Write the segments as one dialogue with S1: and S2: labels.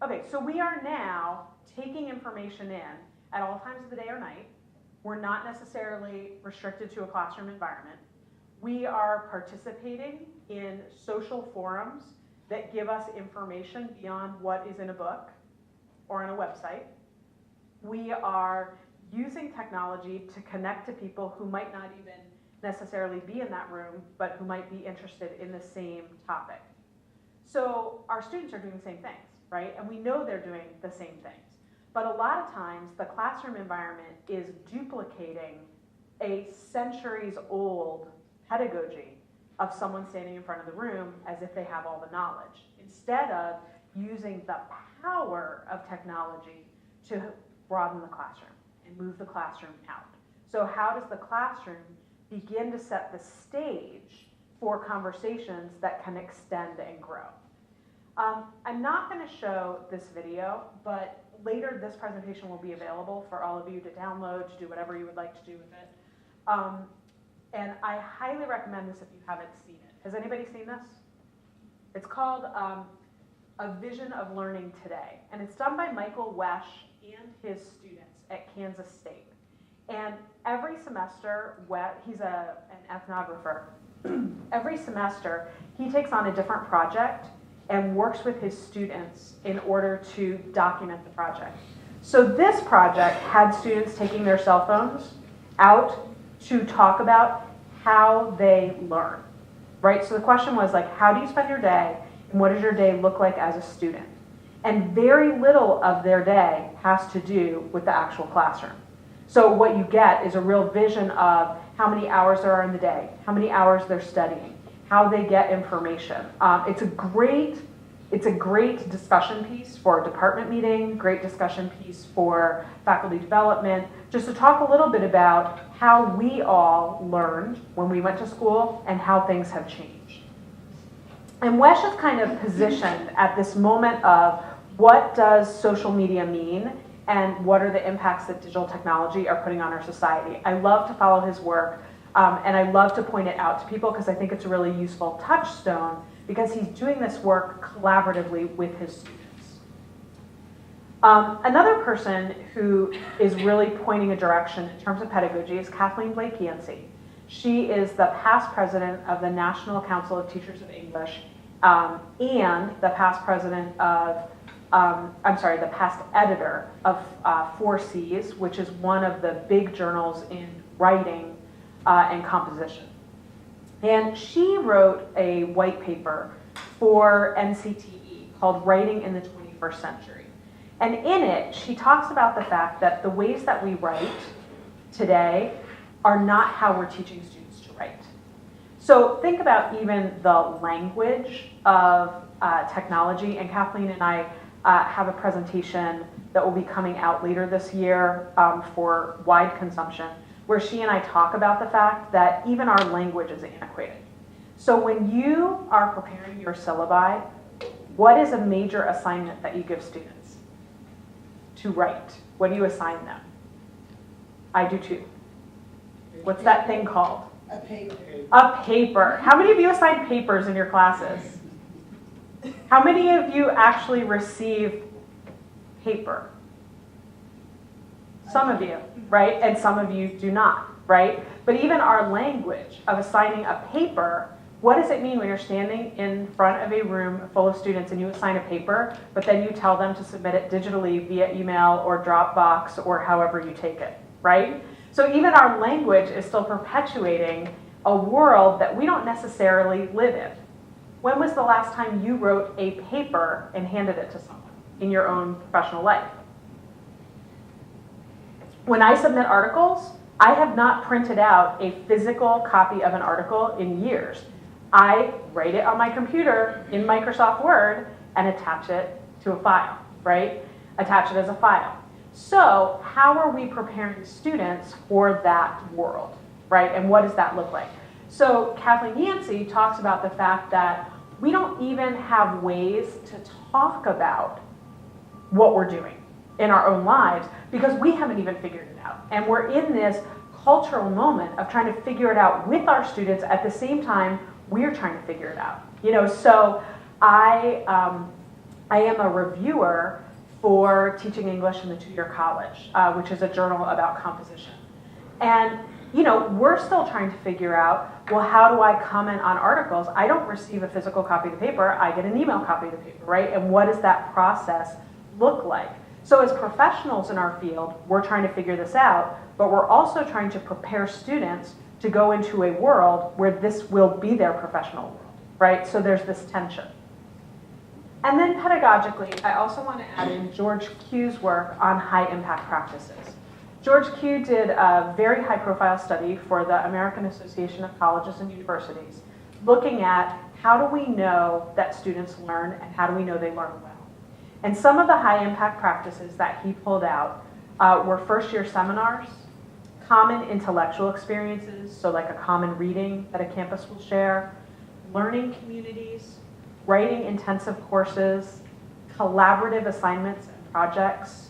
S1: Okay, so we are now taking information in at all times of the day or night. We're not necessarily restricted to a classroom environment. We are participating in social forums that give us information beyond what is in a book or on a website. We are using technology to connect to people who might not even necessarily be in that room, but who might be interested in the same topic. So our students are doing the same things, right? And we know they're doing the same things. But a lot of times, the classroom environment is duplicating a centuries-old pedagogy of someone standing in front of the room as if they have all the knowledge, instead of using the power of technology to broaden the classroom and move the classroom out. So how does the classroom begin to set the stage for conversations that can extend and grow? I'm not going to show this video, but later this presentation will be available for all of you to download, to do whatever you would like to do with it. And I highly recommend this if you haven't seen it. Has anybody seen this? It's called A Vision of Learning Today. And it's done by Michael Wesch and his students at Kansas State. And every semester, he's an ethnographer. Every semester, he takes on a different project and works with his students in order to document the project. So this project had students taking their cell phones out to talk about how they learn, right? So the question was like, how do you spend your day, and what does your day look like as a student? And very little of their day has to do with the actual classroom. So what you get is a real vision of how many hours there are in the day, how many hours they're studying, how they get information. It's a great discussion piece for a department meeting, great discussion piece for faculty development, just to talk a little bit about how we all learned when we went to school and how things have changed. And Wesch is kind of positioned at this moment of what does social media mean and what are the impacts that digital technology are putting on our society. I love to follow his work, and I love to point it out to people because I think it's a really useful touchstone, because he's doing this work collaboratively with his students. Another person who is really pointing a direction in terms of pedagogy is Kathleen Blake Yancey. She is the past president of the National Council of Teachers of English and the past president of, the past editor of 4Cs, which is one of the big journals in writing and composition. And she wrote a white paper for NCTE called Writing in the 21st Century. And in it, she talks about the fact that the ways that we write today are not how we're teaching students to write. So think about even the language of technology, and Kathleen and I have a presentation that will be coming out later this year for wide consumption, where she and I talk about the fact that even our language is antiquated. So when you are preparing your syllabi, what is a major assignment that you give students? To write. What do you assign them? I do too. What's that thing called?
S2: A paper.
S1: A paper. How many of you assign papers in your classes? How many of you actually receive paper? Some of you, right? And some of you do not, right? But even our language of assigning a paper, what does it mean when you're standing in front of a room full of students and you assign a paper, but then you tell them to submit it digitally via email or Dropbox or however you take it, right? So even our language is still perpetuating a world that we don't necessarily live in. When was the last time you wrote a paper and handed it to someone in your own professional life? When I submit articles, I have not printed out a physical copy of an article in years. I write it on my computer in Microsoft Word and attach it to a file, right? Attach it as a file. So how are we preparing students for that world, right? And what does that look like? So Kathleen Yancey talks about the fact that we don't even have ways to talk about what we're doing in our own lives because we haven't even figured it out. And we're in this cultural moment of trying to figure it out with our students at the same time we're trying to figure it out. You know, so I I am a reviewer for Teaching English in the Two-Year College, which is a journal about composition. And you know, we're still trying to figure out, well, how do I comment on articles? I don't receive a physical copy of the paper, I get an email copy of the paper, right? And what does that process look like? So as professionals in our field, we're trying to figure this out, but we're also trying to prepare students to go into a world where this will be their professional world, right? So there's this tension. And then pedagogically, I also want to add in George Q's work on high-impact practices. George Q did a very high-profile study for the American Association of Colleges and Universities, looking at how do we know that students learn and how do we know they learn well. And some of the high-impact practices that he pulled out were first-year seminars, common intellectual experiences, so like a common reading that a campus will share, learning communities, writing intensive courses, collaborative assignments and projects,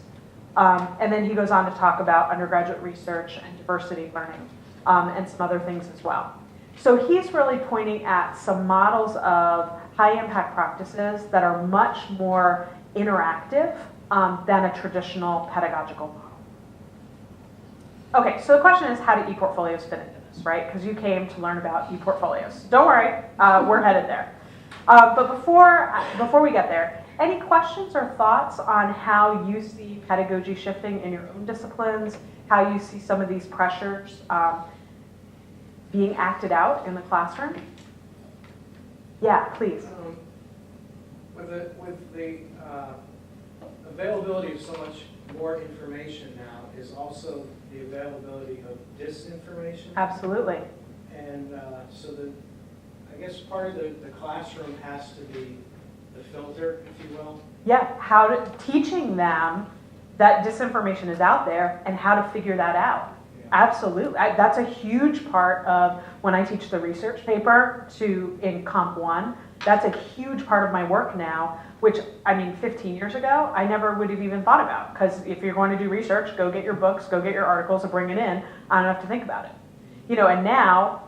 S1: and then he goes on to talk about undergraduate research and diversity learning and some other things as well. So he's really pointing at some models of high-impact practices that are much more interactive than a traditional pedagogical model. Okay, so the question is, how do ePortfolios fit into this, right? Because you came to learn about ePortfolios. Don't worry, we're headed there. But before we get there, any questions or thoughts on how you see pedagogy shifting in your own disciplines, how you see some of these pressures being acted out in the classroom? Yeah, please.
S2: With the availability of so much more information now is also the availability of disinformation.
S1: Absolutely.
S2: And so I guess part of the classroom has to be the filter, if you will.
S1: Yeah, teaching them that disinformation is out there and how to figure that out. Yeah. Absolutely. That's a huge part of when I teach the research paper in Comp 1. That's a huge part of my work now, which, I mean, 15 years ago, I never would have even thought about. Because if you're going to do research, go get your books, go get your articles, and bring it in. I don't have to think about it. You know, and now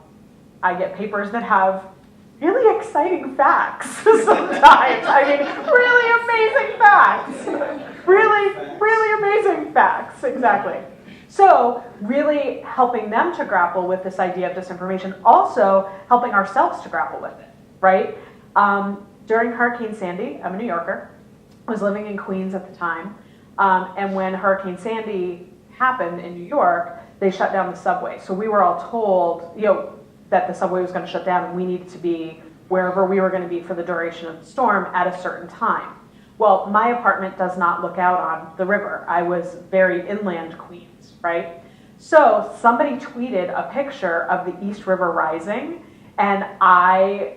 S1: I get papers that have really exciting facts sometimes. I mean, really amazing facts. Really amazing facts, exactly. So really helping them to grapple with this idea of disinformation, also helping ourselves to grapple with it, right? During Hurricane Sandy, I'm a New Yorker, I was living in Queens at the time, and when Hurricane Sandy happened in New York, they shut down the subway. So we were all told, you know, that the subway was going to shut down and we needed to be wherever we were going to be for the duration of the storm at a certain time. Well, my apartment does not look out on the river. I was very inland Queens, right? So somebody tweeted a picture of the East River rising, and I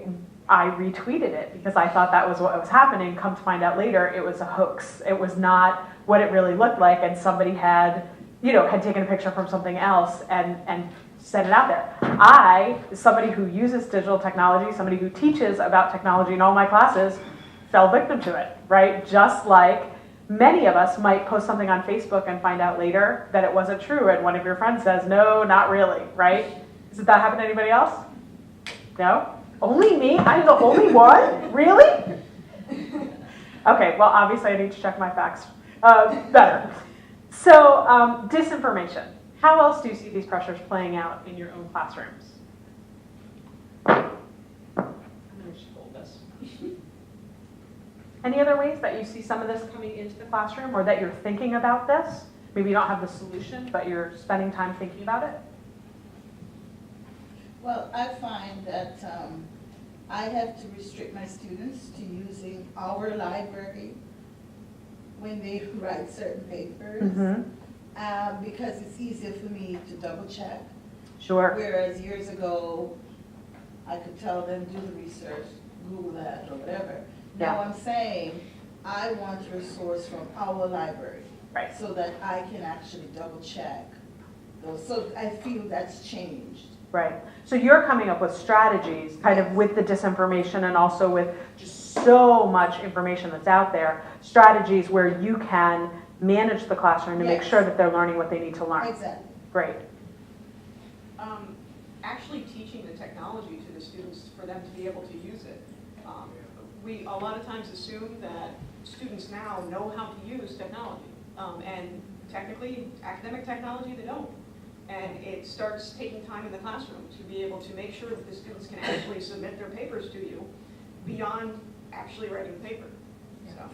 S1: retweeted it because I thought that was what was happening. Come to find out later, it was a hoax. It was not what it really looked like, and somebody had taken a picture from something else and set it out there. I, somebody who uses digital technology, somebody who teaches about technology in all my classes, fell victim to it, right? Just like many of us might post something on Facebook and find out later that it wasn't true, and one of your friends says, no, not really, right? Does that happen to anybody else? No? Only me? I'm the only one? Really? Okay, well, obviously I need to check my facts better. So, disinformation. How else do you see these pressures playing out in your own classrooms? I'm going to just hold this. Any other ways that you see some of this coming into the classroom, or that you're thinking about this? Maybe you don't have the solution, but you're spending time thinking about it?
S3: Well, I find that I have to restrict my students to using our library when they write certain papers. Mm-hmm. Because it's easier for me to double check.
S1: Sure.
S3: Whereas years ago, I could tell them, do the research, Google that or whatever.
S1: Yeah.
S3: Now I'm saying, I want your source from our library.
S1: Right.
S3: So that I can actually double check those. So I feel that's changed.
S1: Right. So you're coming up with strategies kind of with the disinformation and also with just so much information that's out there, strategies where you can manage the classroom to make sure that they're learning what they need to learn.
S3: Exactly.
S1: Great.
S4: Actually teaching the technology to the students for them to be able to use it. We a lot of times assume that students now know how to use technology. And technically, academic technology, they don't. And it starts taking time in the classroom to be able to make sure that the students can actually submit their papers to you beyond actually writing the paper. So.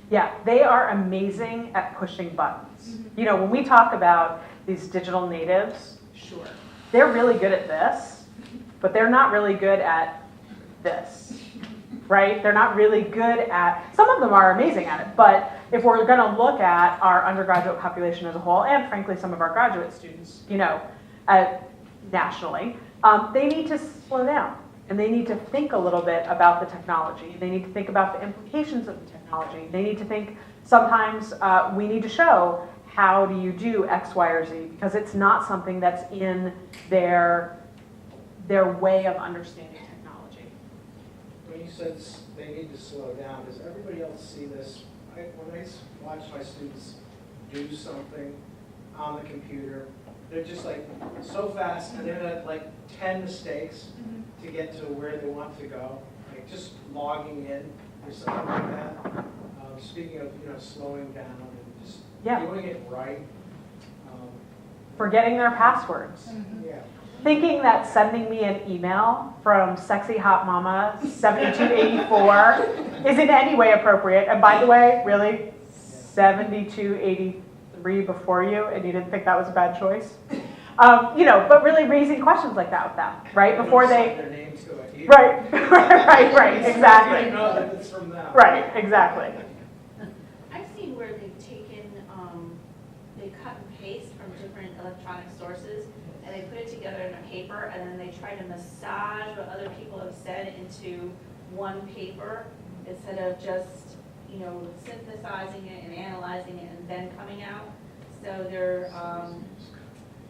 S1: Yeah, they are amazing at pushing buttons. You know, when we talk about these digital natives,
S4: Sure.
S1: they're really good at this, but they're not really good at this, right? They're not really good at, some of them are amazing at it, but if we're gonna look at our undergraduate population as a whole, and frankly some of our graduate students, you know, nationally, they need to slow down. And they need to think a little bit about the technology. They need to think about the implications of the technology. They need to think, sometimes we need to show how do you do X, Y, or Z, because it's not something that's in their way of understanding technology.
S2: When you said they need to slow down, does everybody else see this? When I watch my students do something on the computer, they're just like so fast, and they're at like 10 mistakes to get to where they want to go, like just logging in or something like that. Speaking of, you know, slowing down and just doing it right.
S1: Forgetting their passwords.
S2: Yeah.
S1: Thinking that sending me an email from Sexy Hot Mama 7284 is in any way appropriate. And by the way, really, 7283 before you, and you didn't think that was a bad choice? You know, but really raising questions like that with them, right? Before they,
S2: their name to it either.
S1: right, exactly.
S2: You know that it's from them.
S1: Right, exactly.
S5: I've seen where they've taken, they cut and paste from different electronic sources, and they put it together in a paper, and then they try to massage what other people have said into one paper, instead of just, you know, synthesizing it and analyzing it and then coming out. So they're,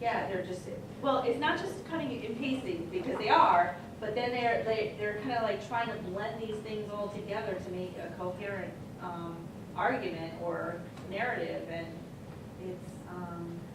S5: yeah, they're just, well, it's not just cutting and pasting, because they are, but then they're kind of like trying to blend these things all together to make a coherent argument or narrative, and it's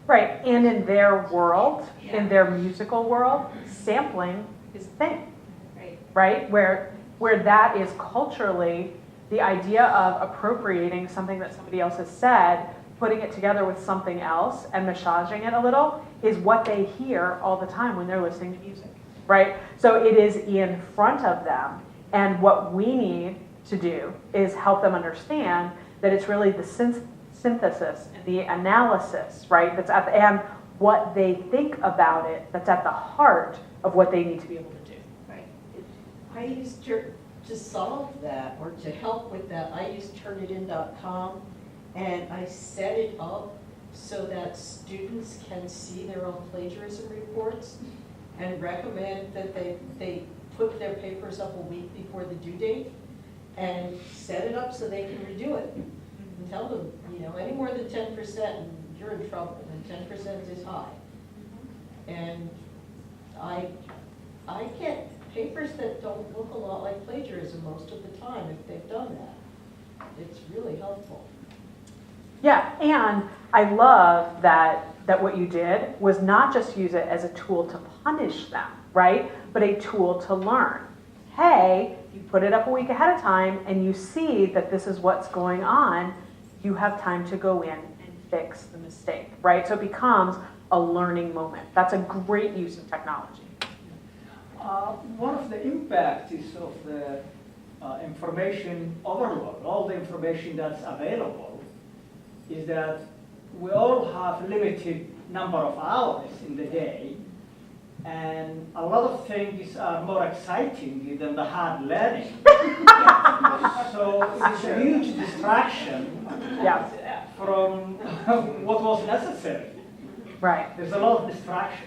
S1: Right, and in their world,
S5: Yeah.
S1: in their musical world, sampling is a thing,
S5: right.
S1: right? Where that is culturally the idea of appropriating something that somebody else has said, putting it together with something else and massaging it a little is what they hear all the time when they're listening to music, right? So it is in front of them, and what we need to do is help them understand that it's really the synthesis and the analysis, right, that's at the, and what they think about it that's at the heart of what they need to be able to do.
S5: Right.
S6: I used to solve that, or to help with that, I used Turnitin.com, and I set it up so that students can see their own plagiarism reports, and recommend that they put their papers up a week before the due date, and set it up so they can redo it. And tell them, you know, any more than 10%, and you're in trouble, and 10% is high. And I get papers that don't look a lot like plagiarism most of the time if they've done that. It's really helpful.
S1: Yeah, and I love that what you did was not just use it as a tool to punish them, right? But a tool to learn. Hey, you put it up a week ahead of time and you see that this is what's going on, you have time to go in and fix the mistake, right? So it becomes a learning moment. That's a great use of technology.
S7: One of the impacts is of the information overload, all the information that's available, is that we all have limited number of hours in the day, and a lot of things are more exciting than the hard learning. So it's a huge distraction from what was necessary.
S1: Right.
S7: There's a lot of distraction.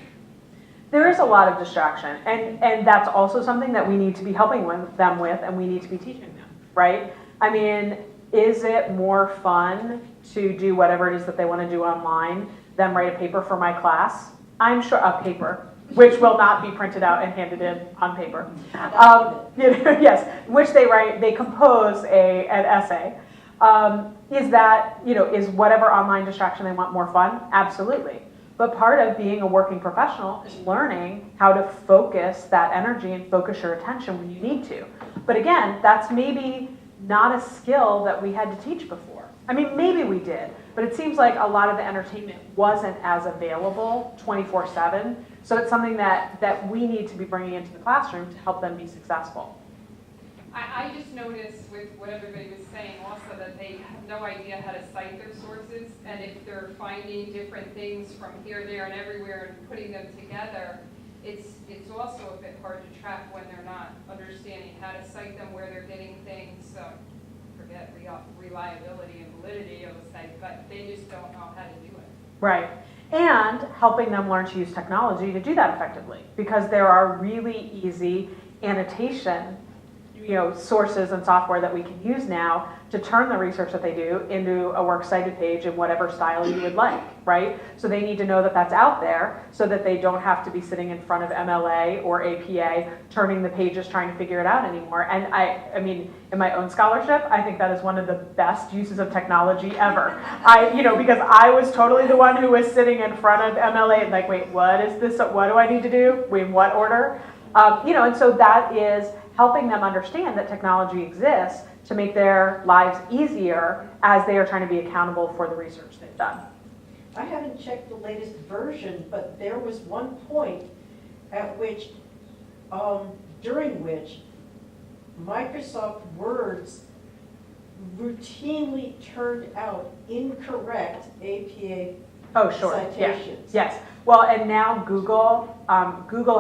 S1: There is a lot of distraction, and that's also something that we need to be helping them with, and we need to be teaching them, right? I mean, is it more fun to do whatever it is that they want to do online than write a paper for my class? I'm sure, a paper, which will not be printed out and handed in on paper. Yes, which they compose an essay. Is whatever online distraction they want more fun? Absolutely. But part of being a working professional is learning how to focus that energy and focus your attention when you need to. But again, that's maybe not a skill that we had to teach before. I mean, maybe we did, but it seems like a lot of the entertainment wasn't as available 24/7. So it's something that we need to be bringing into the classroom to help them be successful.
S8: I just noticed with what everybody was saying also that they have no idea how to cite their sources, and if they're finding different things from here, there, and everywhere and putting them together, it's also a bit hard to track when they're not understanding how to cite them, where they're getting things. Forget reliability and validity of the site, but they just don't know how to do it.
S1: Right. And helping them learn to use technology to do that effectively, because there are really easy annotation sources and software that we can use now to turn the research that they do into a works cited page in whatever style you would like, right? So they need to know that that's out there so that they don't have to be sitting in front of MLA or APA turning the pages trying to figure it out anymore. And I mean, in my own scholarship, I think that is one of the best uses of technology ever. Because I was totally the one who was sitting in front of MLA and like, wait, what is this? What do I need to do? In what order? And so that is helping them understand that technology exists to make their lives easier as they are trying to be accountable for the research they've done.
S6: I haven't checked the latest version, but there was one point at which, during which Microsoft Words routinely turned out incorrect APA citations.
S1: Yes. Well, and now Google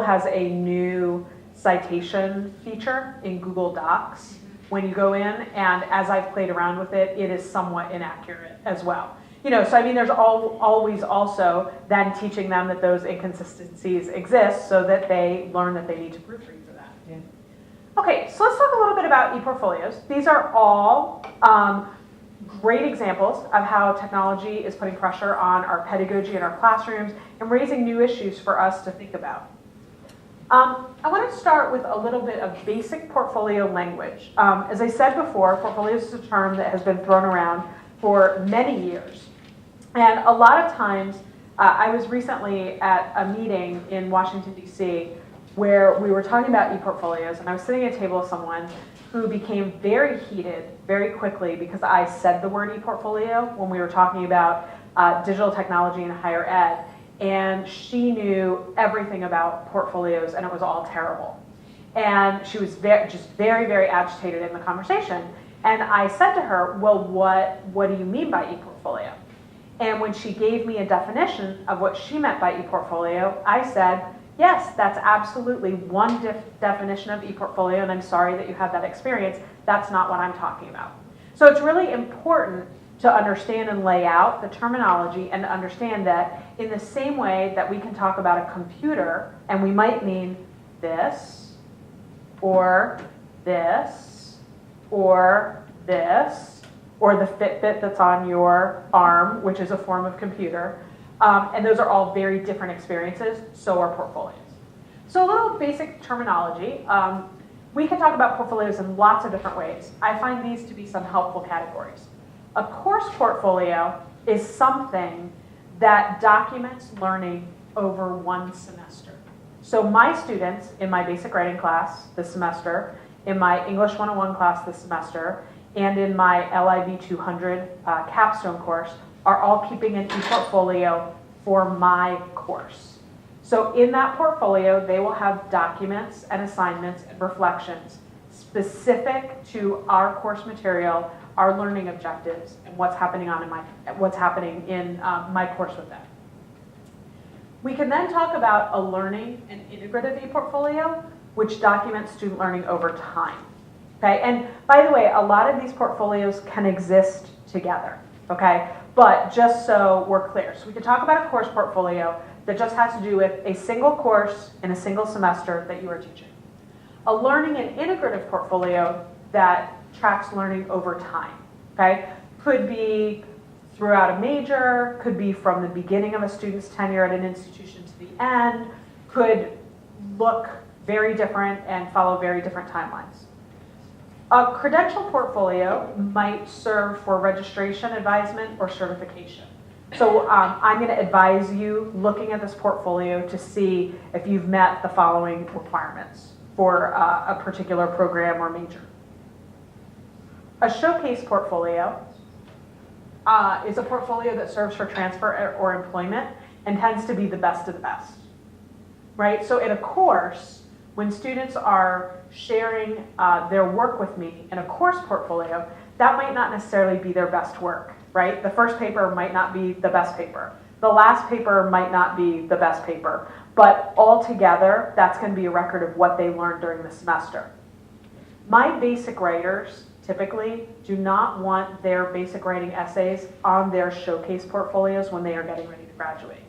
S1: has a new citation feature in Google Docs when you go in, and as I've played around with it, it is somewhat inaccurate as well. So I mean, there's always also then teaching them that those inconsistencies exist so that they learn that they need to proofread for that.
S6: Yeah.
S1: Okay, so let's talk a little bit about ePortfolios. These are all great examples of how technology is putting pressure on our pedagogy in our classrooms and raising new issues for us to think about. I want to start with a little bit of basic portfolio language. As I said before, portfolios is a term that has been thrown around for many years. And a lot of times, I was recently at a meeting in Washington, D.C., where we were talking about ePortfolios, and I was sitting at a table with someone who became very heated very quickly because I said the word ePortfolio when we were talking about digital technology in higher ed. And she knew everything about portfolios, and it was all terrible. And she was just very, very agitated in the conversation. And I said to her, well, what do you mean by ePortfolio? And when she gave me a definition of what she meant by ePortfolio, I said, yes, that's absolutely one definition of ePortfolio, and I'm sorry that you had that experience. That's not what I'm talking about. So it's really important to understand and lay out the terminology and to understand that in the same way that we can talk about a computer and we might mean this or this or this or the Fitbit that's on your arm, which is a form of computer, and those are all very different experiences, so are portfolios. So a little basic terminology. We can talk about portfolios in lots of different ways. I find these to be some helpful categories. A course portfolio is something that documents learning over one semester. So my students in my basic writing class this semester, in my English 101 class this semester, and in my LIB 200 capstone course are all keeping an ePortfolio for my course. So in that portfolio, they will have documents and assignments and reflections specific to our course material, our learning objectives, and what's happening in my course with them. We can then talk about a learning and integrative ePortfolio, which documents student learning over time. Okay, and by the way, a lot of these portfolios can exist together. Okay, but just so we're clear, so we can talk about a course portfolio that just has to do with a single course in a single semester that you are teaching. A learning and integrative portfolio that tracks learning over time, okay? Could be throughout a major, could be from the beginning of a student's tenure at an institution to the end, could look very different and follow very different timelines. A credential portfolio might serve for registration, advisement, or certification. So I'm going to advise you looking at this portfolio to see if you've met the following requirements for a particular program or major. A showcase portfolio is a portfolio that serves for transfer or employment and tends to be the best of the best, right? So in a course, when students are sharing their work with me in a course portfolio, that might not necessarily be their best work, right? The first paper might not be the best paper. The last paper might not be the best paper, but altogether, that's going to be a record of what they learned during the semester. My basic writers typically do not want their basic writing essays on their showcase portfolios when they are getting ready to graduate.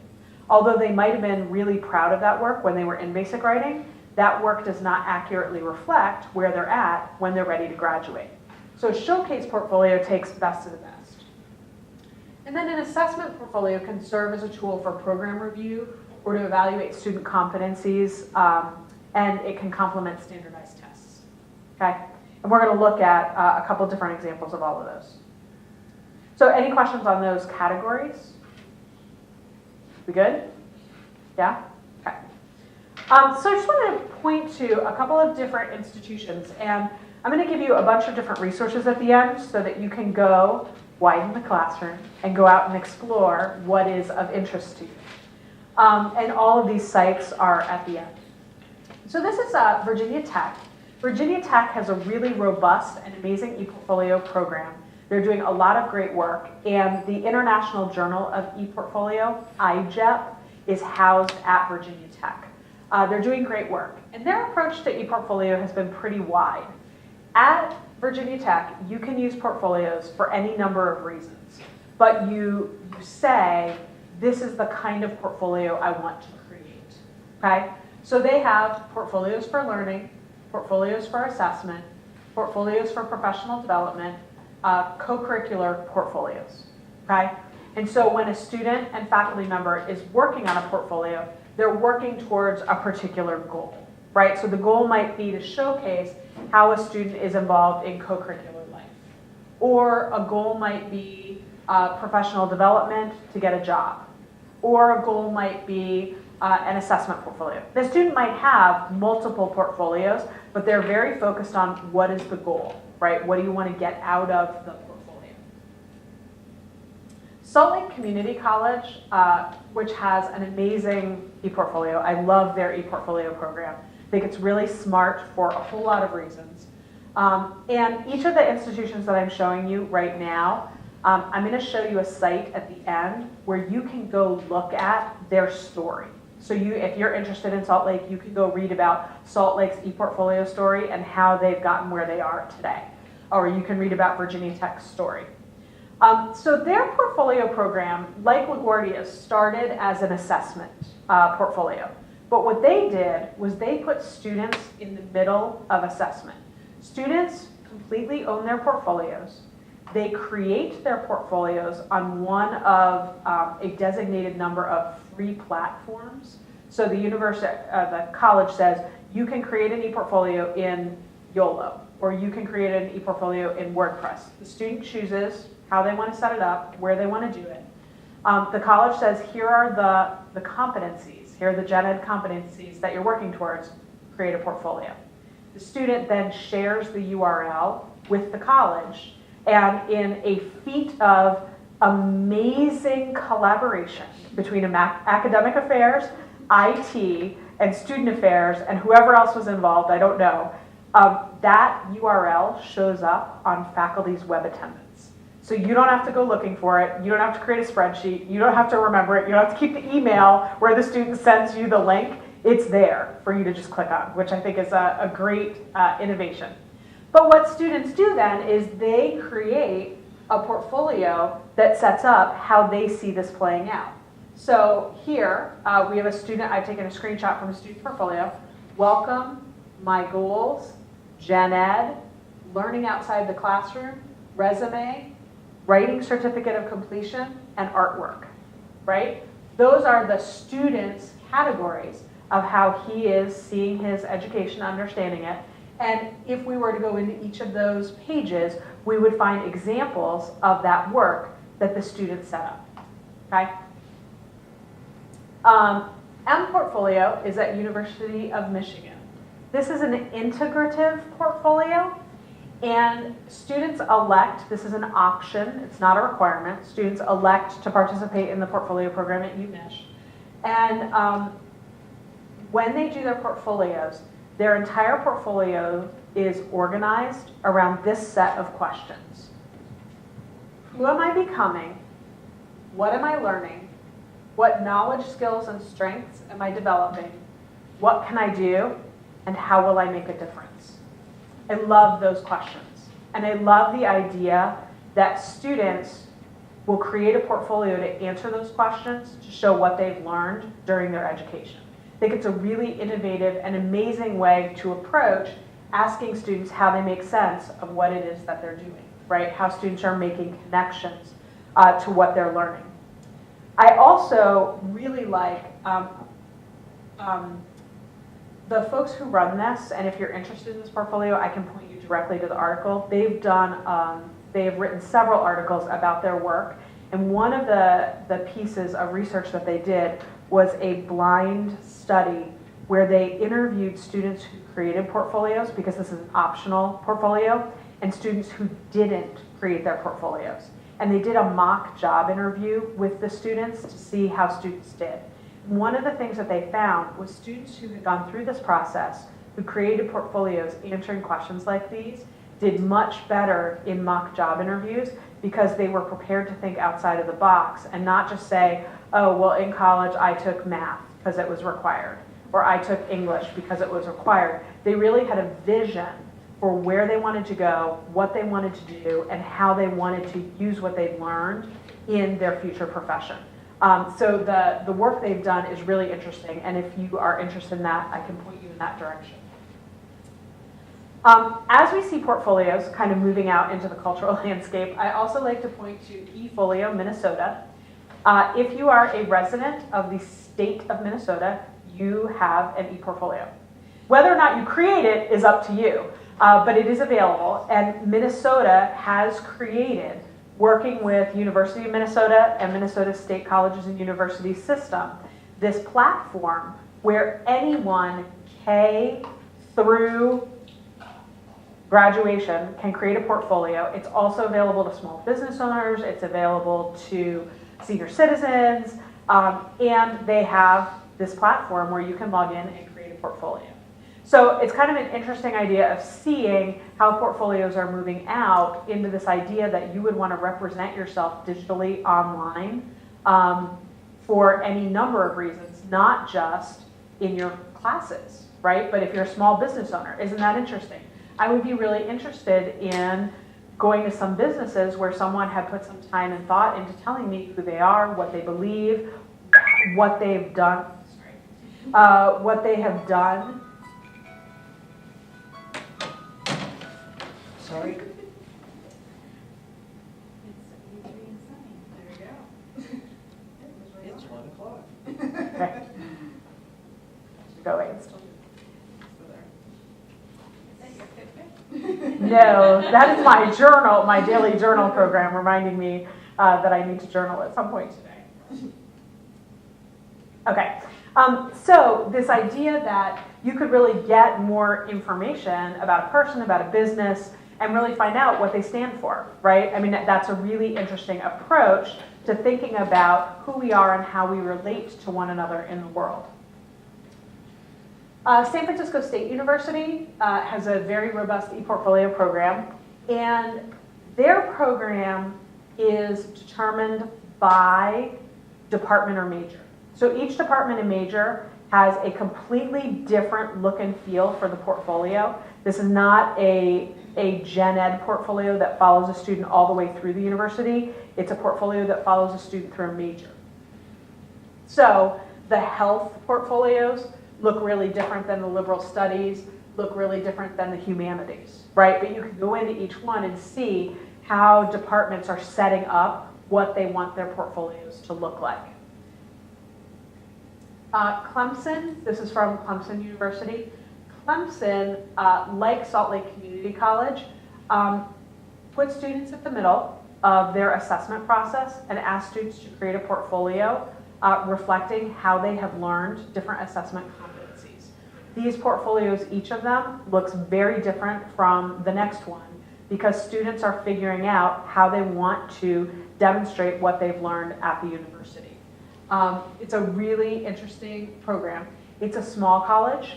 S1: Although they might have been really proud of that work when they were in basic writing, that work does not accurately reflect where they're at when they're ready to graduate. So a showcase portfolio takes best of the best. And then an assessment portfolio can serve as a tool for program review or to evaluate student competencies, and it can complement standardized tests, okay? And we're gonna look at a couple different examples of all of those. So any questions on those categories? We good? Yeah? Okay. So I just want to point to a couple of different institutions, and I'm going to give you a bunch of different resources at the end so that you can go widen the classroom and go out and explore what is of interest to you. And all of these sites are at the end. So this is Virginia Tech. Virginia Tech has a really robust and amazing ePortfolio program. They're doing a lot of great work, and the International Journal of ePortfolio, IJEP, is housed at Virginia Tech. They're doing great work, and their approach to ePortfolio has been pretty wide. At Virginia Tech, you can use portfolios for any number of reasons, but you say, this is the kind of portfolio I want to create, okay? So they have portfolios for learning, portfolios for assessment, portfolios for professional development, co-curricular portfolios, okay? And so when a student and faculty member is working on a portfolio, they're working towards a particular goal, right? So the goal might be to showcase how a student is involved in co-curricular life. Or a goal might be professional development to get a job. Or a goal might be an assessment portfolio. The student might have multiple portfolios, but they're very focused on what is the goal, right? What do you want to get out of the portfolio? Salt Lake Community College, which has an amazing ePortfolio. I love their ePortfolio program. I think it's really smart for a whole lot of reasons. And each of the institutions that I'm showing you right now, I'm going to show you a site at the end where you can go look at their story. So if you're interested in Salt Lake, you can go read about Salt Lake's ePortfolio story and how they've gotten where they are today. Or you can read about Virginia Tech's story. So their portfolio program, like LaGuardia's, started as an assessment portfolio. But what they did was they put students in the middle of assessment. Students completely own their portfolios. They create their portfolios on one of a designated number of free platforms. So the college says, you can create an ePortfolio in YOLO, or you can create an ePortfolio in WordPress. The student chooses how they want to set it up, where they want to do it. The college says, here are the competencies, here are the gen ed competencies that you're working towards, create a portfolio. The student then shares the URL with the college, and in a feat of amazing collaboration between academic affairs, IT, and student affairs, and whoever else was involved, I don't know, that URL shows up on faculty's web attendance. So you don't have to go looking for it. You don't have to create a spreadsheet. You don't have to remember it. You don't have to keep the email where the student sends you the link. It's there for you to just click on, which I think is a great innovation. But what students do then is they create a portfolio that sets up how they see this playing out. So here we have a student, I've taken a screenshot from a student portfolio. Welcome, my goals, gen ed, learning outside the classroom, resume, writing certificate of completion, and artwork, right? Those are the student's categories of how he is seeing his education, understanding it. And if we were to go into each of those pages, we would find examples of that work that the student set up, okay? ePortfolio is at University of Michigan. This is an integrative portfolio, And students elect, this is an option, it's not a requirement, students elect to participate in the portfolio program at UMich. And when they do their portfolios, their entire portfolio is organized around this set of questions. Who am I becoming? What am I learning? What knowledge, skills, and strengths am I developing? What can I do? And how will I make a difference? I love those questions. And I love the idea that students will create a portfolio to answer those questions to show what they've learned during their education. I think it's a really innovative and amazing way to approach asking students how they make sense of what it is that they're doing, right? How students are making connections to what they're learning. I also really like the folks who run this, and if you're interested in this portfolio, I can point you directly to the article. They've written several articles about their work, and one of the pieces of research that they did was a blind study where they interviewed students who created portfolios, because this is an optional portfolio, and students who didn't create their portfolios. And they did a mock job interview with the students to see how students did. One of the things that they found was students who had gone through this process, who created portfolios answering questions like these, did much better in mock job interviews because they were prepared to think outside of the box and not just say, oh, well, in college I took math because it was required, or I took English because it was required. They really had a vision for where they wanted to go, what they wanted to do, and how they wanted to use what they'd learned in their future profession. So the work they've done is really interesting, and if you are interested in that, I can point you in that direction. As we see portfolios kind of moving out into the cultural landscape, I also like to point to eFolio Minnesota. If you are a resident of the state of Minnesota, you have an ePortfolio. Whether or not you create it is up to you, but it is available, and Minnesota has created, working with University of Minnesota and Minnesota State Colleges and Universities system, this platform where anyone K through graduation can create a portfolio. It's also available to small business owners, it's available to senior citizens, and they have this platform where you can log in and create a portfolio. So it's kind of an interesting idea of seeing how portfolios are moving out into this idea that you would want to represent yourself digitally online for any number of reasons, not just in your classes, right? But if you're a small business owner, isn't that interesting? I would be really interested in going to some businesses where someone had put some time and thought into telling me who they are, what they believe, what they've done, what they have done.
S6: Sorry? It's 1 o'clock.
S1: Okay. Go away. No, that is my journal, my daily journal program reminding me that I need to journal at some point today. Okay, so this idea that you could really get more information about a person, about a business, and really find out what they stand for, right? I mean, that's a really interesting approach to thinking about who we are and how we relate to one another in the world. San Francisco State University has a very robust ePortfolio program, and their program is determined by department or major. So each department and major has a completely different look and feel for the portfolio. This is not a gen ed portfolio that follows a student all the way through the university. It's a portfolio that follows a student through a major. So the health portfolios look really different than the liberal studies, look really different than the humanities, right? But you can go into each one and see how departments are setting up what they want their portfolios to look like. Clemson, this is from Clemson University. Clemson, like Salt Lake Community College, puts students at the middle of their assessment process and asks students to create a portfolio reflecting how they have learned different assessment competencies. These portfolios, each of them, looks very different from the next one because students are figuring out how they want to demonstrate what they've learned at the university. It's a really interesting program. It's a small college,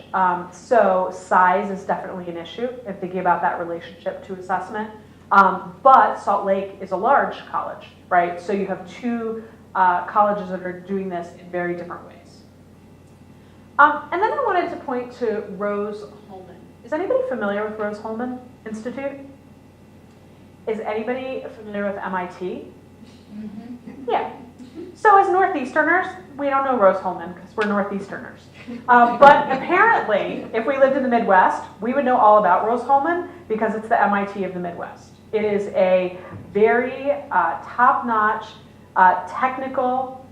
S1: so size is definitely an issue if thinking about that relationship to assessment. But Salt Lake is a large college, right? So you have two colleges that are doing this in very different ways. And then I wanted to point to Rose Hulman. Is anybody familiar with Rose Hulman Institute? Is anybody familiar with MIT? Mm-hmm. Yeah. So as Northeasterners, we don't know Rose Hulman because we're Northeasterners. But apparently, if we lived in the Midwest, we would know all about Rose Hulman because it's the MIT of the Midwest. It is a very top-notch technical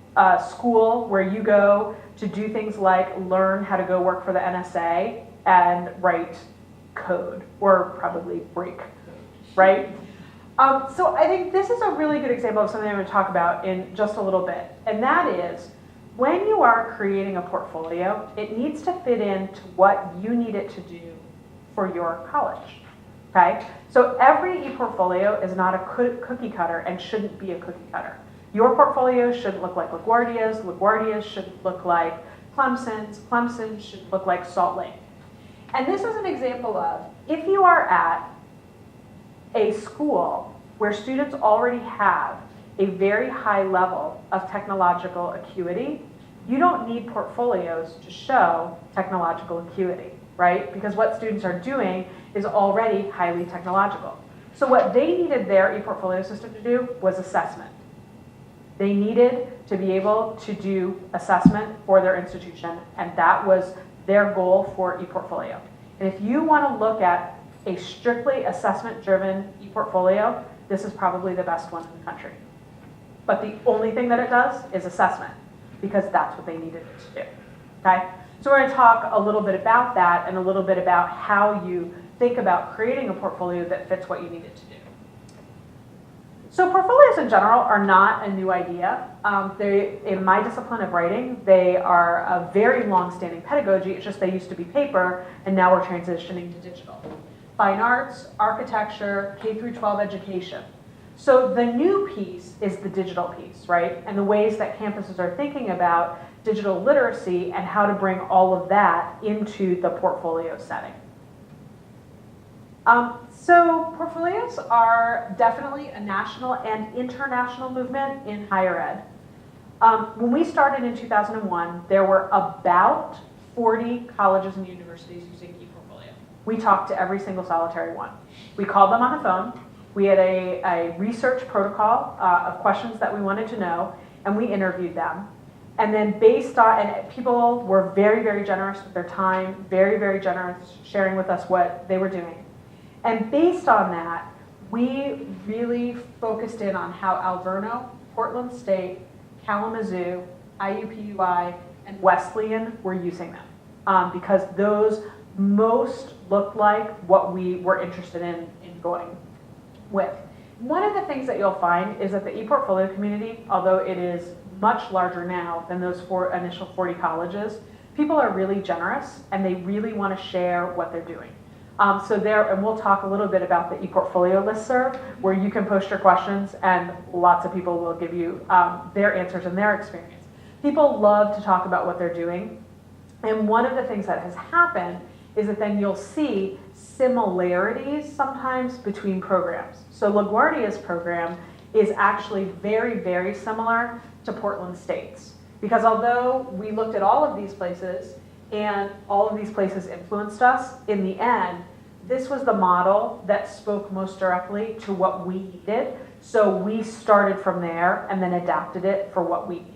S1: school where you go to do things like learn how to go work for the NSA and write code, or probably break code, right? So I think this is a really good example of something I'm going to talk about in just a little bit, and that is when you are creating a portfolio, it needs to fit into what you need it to do for your college, okay? So every ePortfolio is not a cookie cutter and shouldn't be a cookie cutter. Your portfolio shouldn't look like LaGuardia's, LaGuardia's shouldn't look like Clemson's, Clemson should look like Salt Lake. And this is an example of, if you are at a school where students already have a very high level of technological acuity, you don't need portfolios to show technological acuity, right? Because what students are doing is already highly technological. So what they needed their ePortfolio system to do was assessment. They needed to be able to do assessment for their institution, and that was their goal for ePortfolio. And if you want to look at a strictly assessment-driven ePortfolio, this is probably the best one in the country. But the only thing that it does is assessment, because that's what they needed it to do, okay? So we're going to talk a little bit about that and a little bit about how you think about creating a portfolio that fits what you need it to do. So portfolios in general are not a new idea. In my discipline of writing, they are a very long-standing pedagogy. It's just they used to be paper, and now we're transitioning to digital. Fine arts, architecture, K through 12 education. So the new piece is the digital piece, right? And the ways that campuses are thinking about digital literacy and how to bring all of that into the portfolio setting. So portfolios are definitely a national and international movement in higher ed. When we started in 2001, there were about 40 colleges and universities using ePortfolio. We talked to every single solitary one. We called them on the phone. We had a research protocol of questions that we wanted to know, and we interviewed them. And then based on, and people were very, very generous with their time, very, very generous sharing with us what they were doing. And based on that, we really focused in on how Alverno, Portland State, Kalamazoo, IUPUI, and Wesleyan were using them because those most looked like what we were interested in going with. One of the things that you'll find is that the ePortfolio community, although it is much larger now than those initial 40 colleges, people are really generous and they really want to share what they're doing. And we'll talk a little bit about the ePortfolio listserv, where you can post your questions and lots of people will give you their answers and their experience. People love to talk about what they're doing. And one of the things that has happened is that then you'll see similarities sometimes between programs. So LaGuardia's program is actually very, very similar to Portland State's. Because although we looked at all of these places, and all of these places influenced us, in the end, this was the model that spoke most directly to what we needed. So we started from there and then adapted it for what we needed.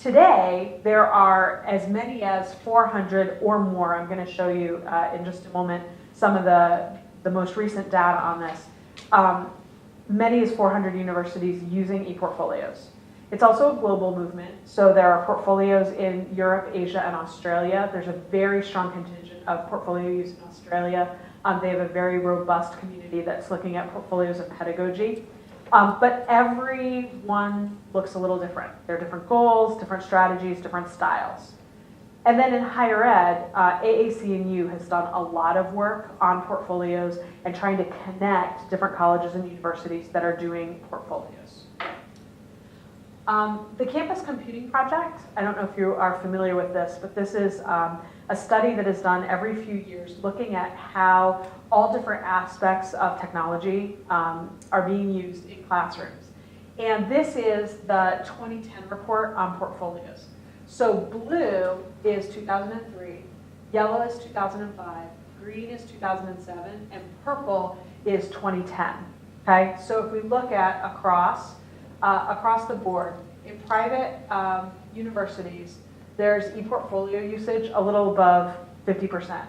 S1: Today, there are as many as 400 or more. I'm going to show you in just a moment some of the most recent data on this. Many as 400 universities using ePortfolios. It's also a global movement, so there are portfolios in Europe, Asia, and Australia. There's a very strong contingent of portfolio use in Australia. They have a very robust community that's looking at portfolios of pedagogy. But every one looks a little different. There are different goals, different strategies, different styles. And then in higher ed, AAC&U has done a lot of work on portfolios and trying to connect different colleges and universities that are doing portfolios. The Campus Computing Project, I don't know if you are familiar with this, but this is a study that is done every few years looking at how all different aspects of technology are being used in classrooms. And this is the 2010 report on portfolios. So blue is 2003, yellow is 2005, green is 2007, and purple is 2010. Okay, so if we look at across the board, in private universities, there's ePortfolio usage a little above 50%,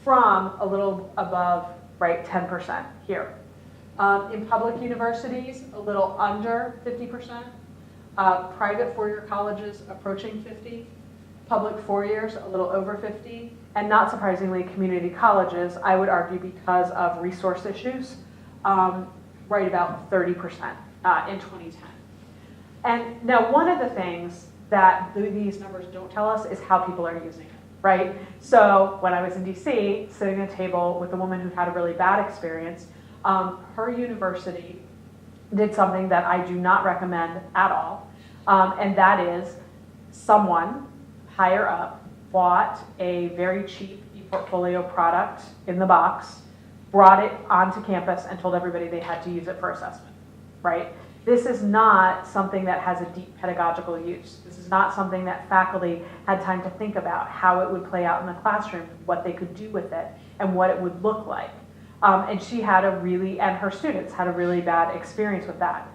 S1: from a little above, right, 10% here. In public universities, a little under 50%. Private four-year colleges approaching 50, public 4 years a little over 50, and not surprisingly, community colleges, I would argue because of resource issues, right about 30% in 2010. And now one of the things that these numbers don't tell us is how people are using it, right? So when I was in DC, sitting at a table with a woman who had a really bad experience, her university did something that I do not recommend at all, and that is someone higher up bought a very cheap ePortfolio product in the box, brought it onto campus, and told everybody they had to use it for assessment, right? This is not something that has a deep pedagogical use. This is not something that faculty had time to think about how it would play out in the classroom, what they could do with it, and what it would look like. And she had and her students had a really bad experience with that.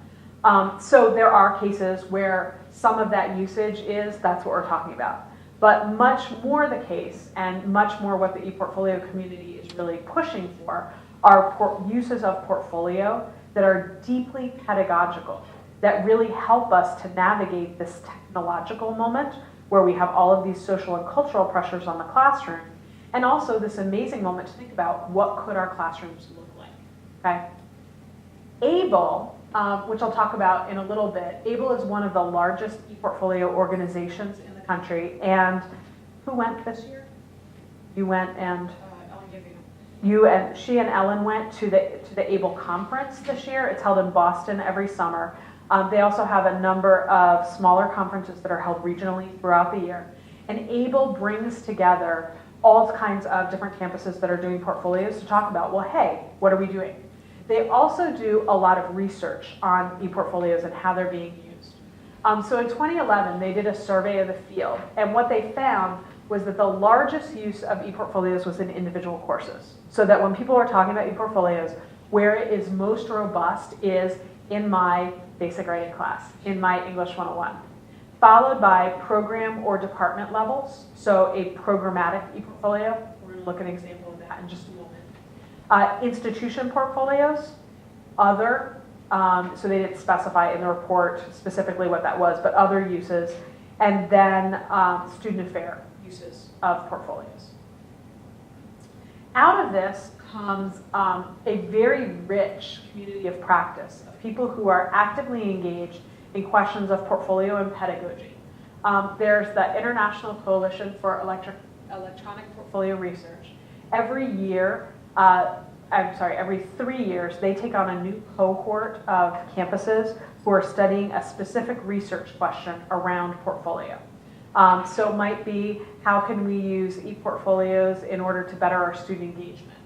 S1: So there are cases where some of that usage that's what we're talking about. But much more the case, and much more what the ePortfolio community is really pushing for, are uses of portfolio that are deeply pedagogical, that really help us to navigate this technological moment where we have all of these social and cultural pressures on the classroom, and also this amazing moment to think about what could our classrooms look like, okay? ABLE, which I'll talk about in a little bit, ABLE is one of the largest ePortfolio organizations in the country, and who went this year? You went, and she and Ellen went to the ABLE conference this year. It's held in Boston every summer. They also have a number of smaller conferences that are held regionally throughout the year. And ABLE brings together all kinds of different campuses that are doing portfolios to talk about, well, hey, what are we doing? They also do a lot of research on ePortfolios and how they're being used. So in 2011, they did a survey of the field, and what they found was that the largest use of ePortfolios was in individual courses. So that when people are talking about ePortfolios, where it is most robust is in my basic writing class, in my English 101. Followed by program or department levels, so a programmatic ePortfolio. We're going to look at an example of that in just a moment. Institution portfolios, other, so they didn't specify in the report specifically what that was, but other uses, and then student affair uses of portfolios. Out of this comes a very rich community of practice of people who are actively engaged in questions of portfolio and pedagogy. There's the International Coalition for Electronic Portfolio Research. Every 3 years, they take on a new cohort of campuses who are studying a specific research question around portfolio. So it might be, how can we use ePortfolios in order to better our student engagement?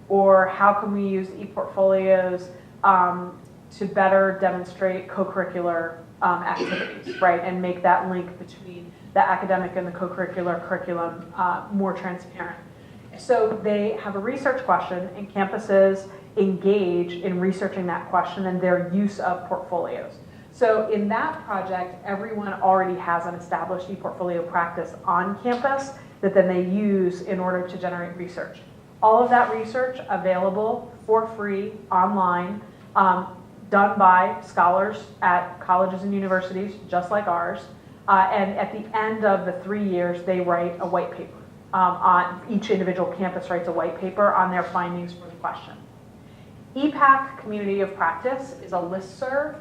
S1: Or how can we use ePortfolios to better demonstrate co-curricular activities, right? And make that link between the academic and the co-curricular curriculum more transparent. So they have a research question, and campuses engage in researching that question and their use of portfolios. So in that project, everyone already has an established ePortfolio practice on campus that then they use in order to generate research. All of that research available for free online, done by scholars at colleges and universities just like ours. And at the end of the 3 years, they write a white paper. On each individual campus writes a white paper on their findings for the question. EPAC Community of Practice is a listserv,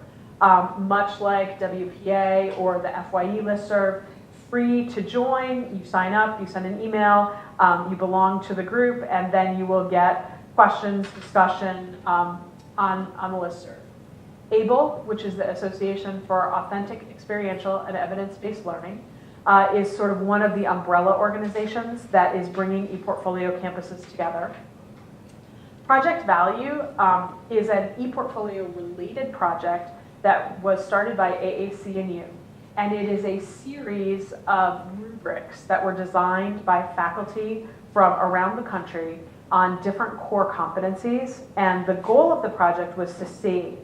S1: much like WPA or the FYE listserv, free to join. You sign up, you send an email, you belong to the group, and then you will get questions, discussion on the listserv. ABLE, which is the Association for Authentic, Experiential, and Evidence-Based Learning, is sort of one of the umbrella organizations that is bringing ePortfolio campuses together. Project Value is an ePortfolio related project that was started by AAC&U, and it is a series of rubrics that were designed by faculty from around the country on different core competencies, and the goal of the project was to see,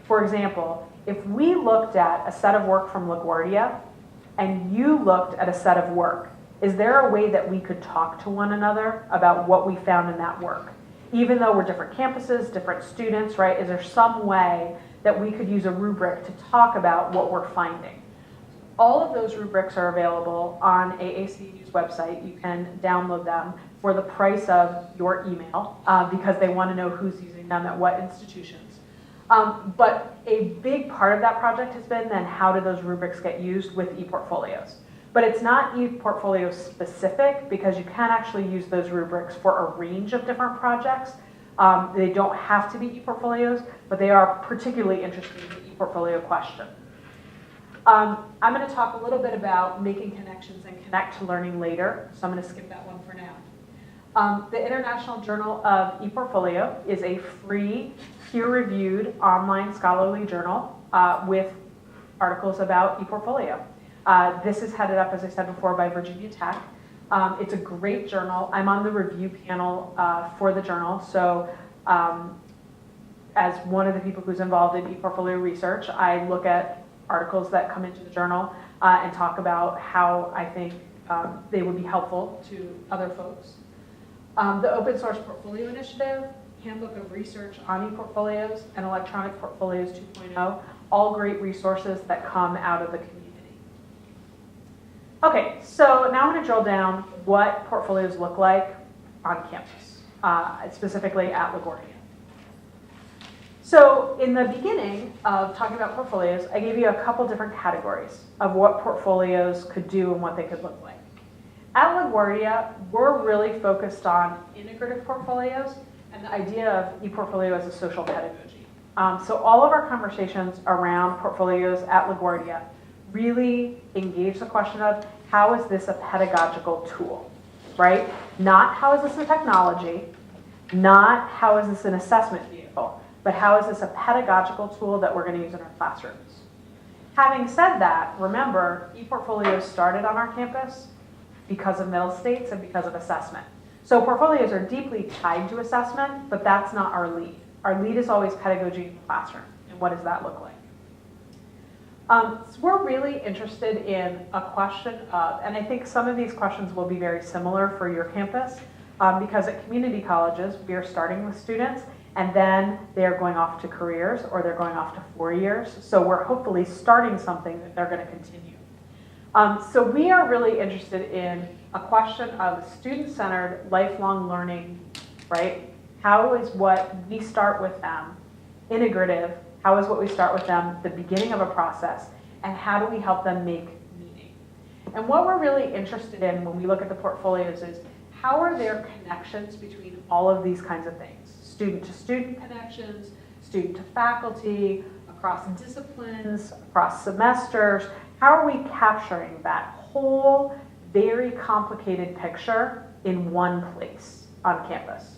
S1: for example, if we looked at a set of work from LaGuardia and you looked at a set of work, is there a way that we could talk to one another about what we found in that work? Even though we're different campuses, different students, right? Is there some way that we could use a rubric to talk about what we're finding? All of those rubrics are available on AAC&U's website. You can download them for the price of your email because they want to know who's using them at what institutions. But a big part of that project has been then how do those rubrics get used with ePortfolios. But it's not ePortfolio specific because you can actually use those rubrics for a range of different projects. They don't have to be ePortfolios, but they are particularly interesting in the ePortfolio question. I'm going to talk a little bit about making connections and connect to learning later, so I'm going to skip that one for now. The International Journal of ePortfolio is a free, peer-reviewed online scholarly journal with articles about ePortfolio. This is headed up, as I said before, by Virginia Tech. It's a great journal. I'm on the review panel for the journal, so as one of the people who's involved in ePortfolio research, I look at articles that come into the journal and talk about how I think they would be helpful to other folks. The Open Source Portfolio Initiative, Handbook of Research on ePortfolios, and Electronic Portfolios 2.0, all great resources that come out of the community. Okay, so now I'm going to drill down what portfolios look like on campus, specifically at LaGuardia. So in the beginning of talking about portfolios, I gave you a couple different categories of what portfolios could do and what they could look like. At LaGuardia, we're really focused on integrative portfolios and the idea of ePortfolio as a social pedagogy. So all of our conversations around portfolios at LaGuardia really engage the question of how is this a pedagogical tool, right? Not how is this a technology, not how is this an assessment vehicle, but how is this a pedagogical tool that we're going to use in our classrooms. Having said that, remember, ePortfolios started on our campus because of middle states and because of assessment. So portfolios are deeply tied to assessment, but that's not our lead. Our lead is always pedagogy in the classroom, and what does that look like? So we're really interested in a question of, and I think some of these questions will be very similar for your campus, because at community colleges, we are starting with students, and then they're going off to careers, or they're going off to 4 years. So we're hopefully starting something that they're going to continue. So we are really interested in a question of student-centered lifelong learning, right? How is what we start with them integrative? How is what we start with them the beginning of a process? And how do we help them make meaning? And what we're really interested in when we look at the portfolios is how are there connections between all of these kinds of things? Student-to-student connections, student-to-faculty, across disciplines, across semesters. How are we capturing that whole, very complicated picture in one place on campus?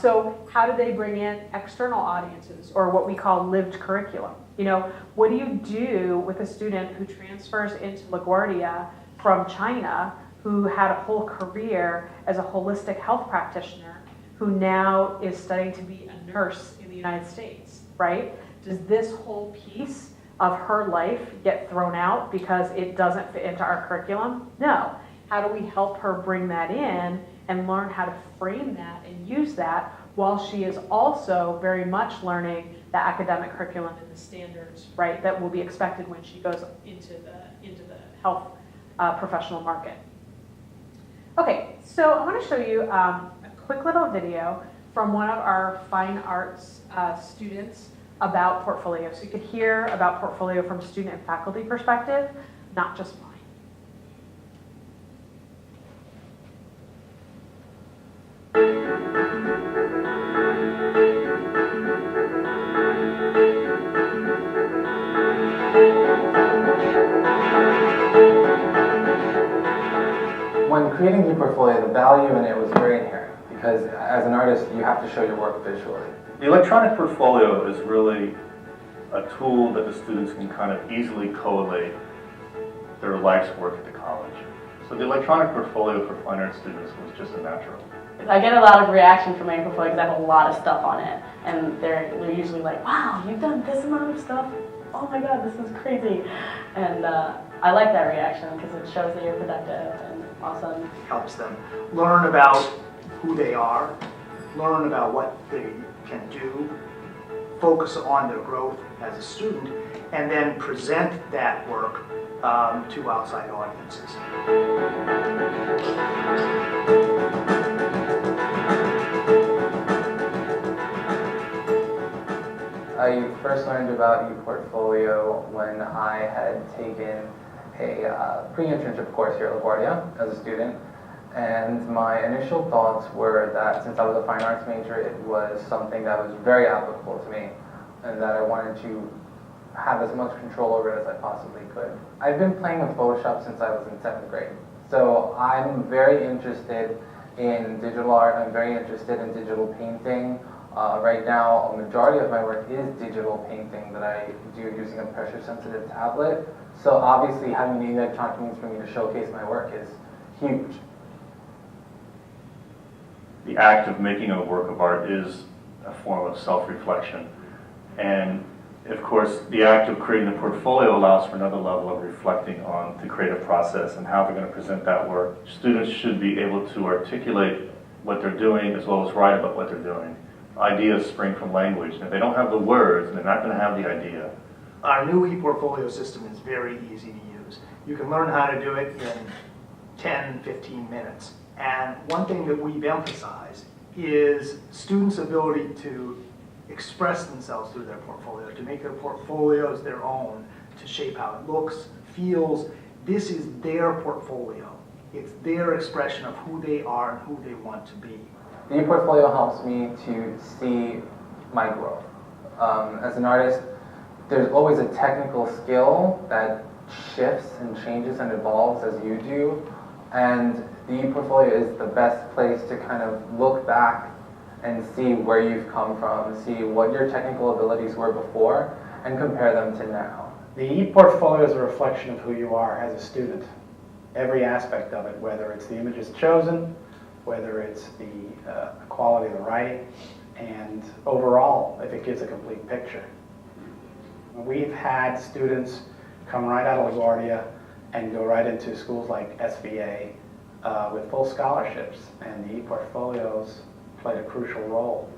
S1: So how do they bring in external audiences, or what we call lived curriculum? You know, what do you do with a student who transfers into LaGuardia from China, who had a whole career as a holistic health practitioner, who now is studying to be a nurse in the United States, right? Does this whole piece of her life get thrown out because it doesn't fit into our curriculum? No. How do we help her bring that in and learn how to frame that and use that while she is also very much learning the academic curriculum and the standards, right, that will be expected when she goes into the health professional market. Okay, so I want to show you a quick little video from one of our fine arts students about portfolio. So you could hear about portfolio from student and faculty perspective, not just mine.
S9: creating ePortfolio, the value in it was very inherent because as an artist, you have to show your work visually.
S10: The electronic portfolio is really a tool that the students can kind of easily collate their life's work at the college. So the electronic portfolio for fine art students was just a natural.
S11: I get a lot of reaction from my portfolio because I have a lot of stuff on it, and they're usually like, wow, you've done this amount of stuff? Oh my god, this is crazy. And I like that reaction because it shows that you're productive and awesome.
S12: Helps them learn about who they are, learn about what they can do, focus on their growth as a student, and then present that work to outside audiences.
S9: I first learned about ePortfolio when I had taken a pre-internship course here at LaGuardia as a student, and my initial thoughts were that since I was a fine arts major, it was something that was very applicable to me, and that I wanted to have as much control over it as I possibly could. I've been playing with Photoshop since I was in 7th grade, so I'm very interested in digital art, I'm very interested in digital painting. Right now, a majority of my work is digital painting that I do using a pressure-sensitive tablet. So obviously, having the electronic means for me to showcase my work is huge.
S10: The act of making a work of art is a form of self-reflection. And of course, the act of creating a portfolio allows for another level of reflecting on the creative process and how they're going to present that work. Students should be able to articulate what they're doing as well as write about what they're doing. Ideas spring from language. And if they don't have the words, they're not going to have the idea.
S12: Our new ePortfolio system is very easy to use. You can learn how to do it in 10, 15 minutes. And one thing that we've emphasized is students' ability to express themselves through their portfolio, to make their portfolios their own, to shape how it looks, feels. This is their portfolio. It's their expression of who they are and who they want to be.
S9: The ePortfolio helps me to see my growth. As an artist, there's always a technical skill that shifts and changes and evolves as you do, and the ePortfolio is the best place to kind of look back and see where you've come from, see what your technical abilities were before, and compare them to now.
S13: The ePortfolio is a reflection of who you are as a student. Every aspect of it, whether it's the images chosen, whether it's the quality of the writing, and overall, if it gives a complete picture. We've had students come right out of LaGuardia and go right into schools like SVA with full scholarships, and the ePortfolios played a crucial role.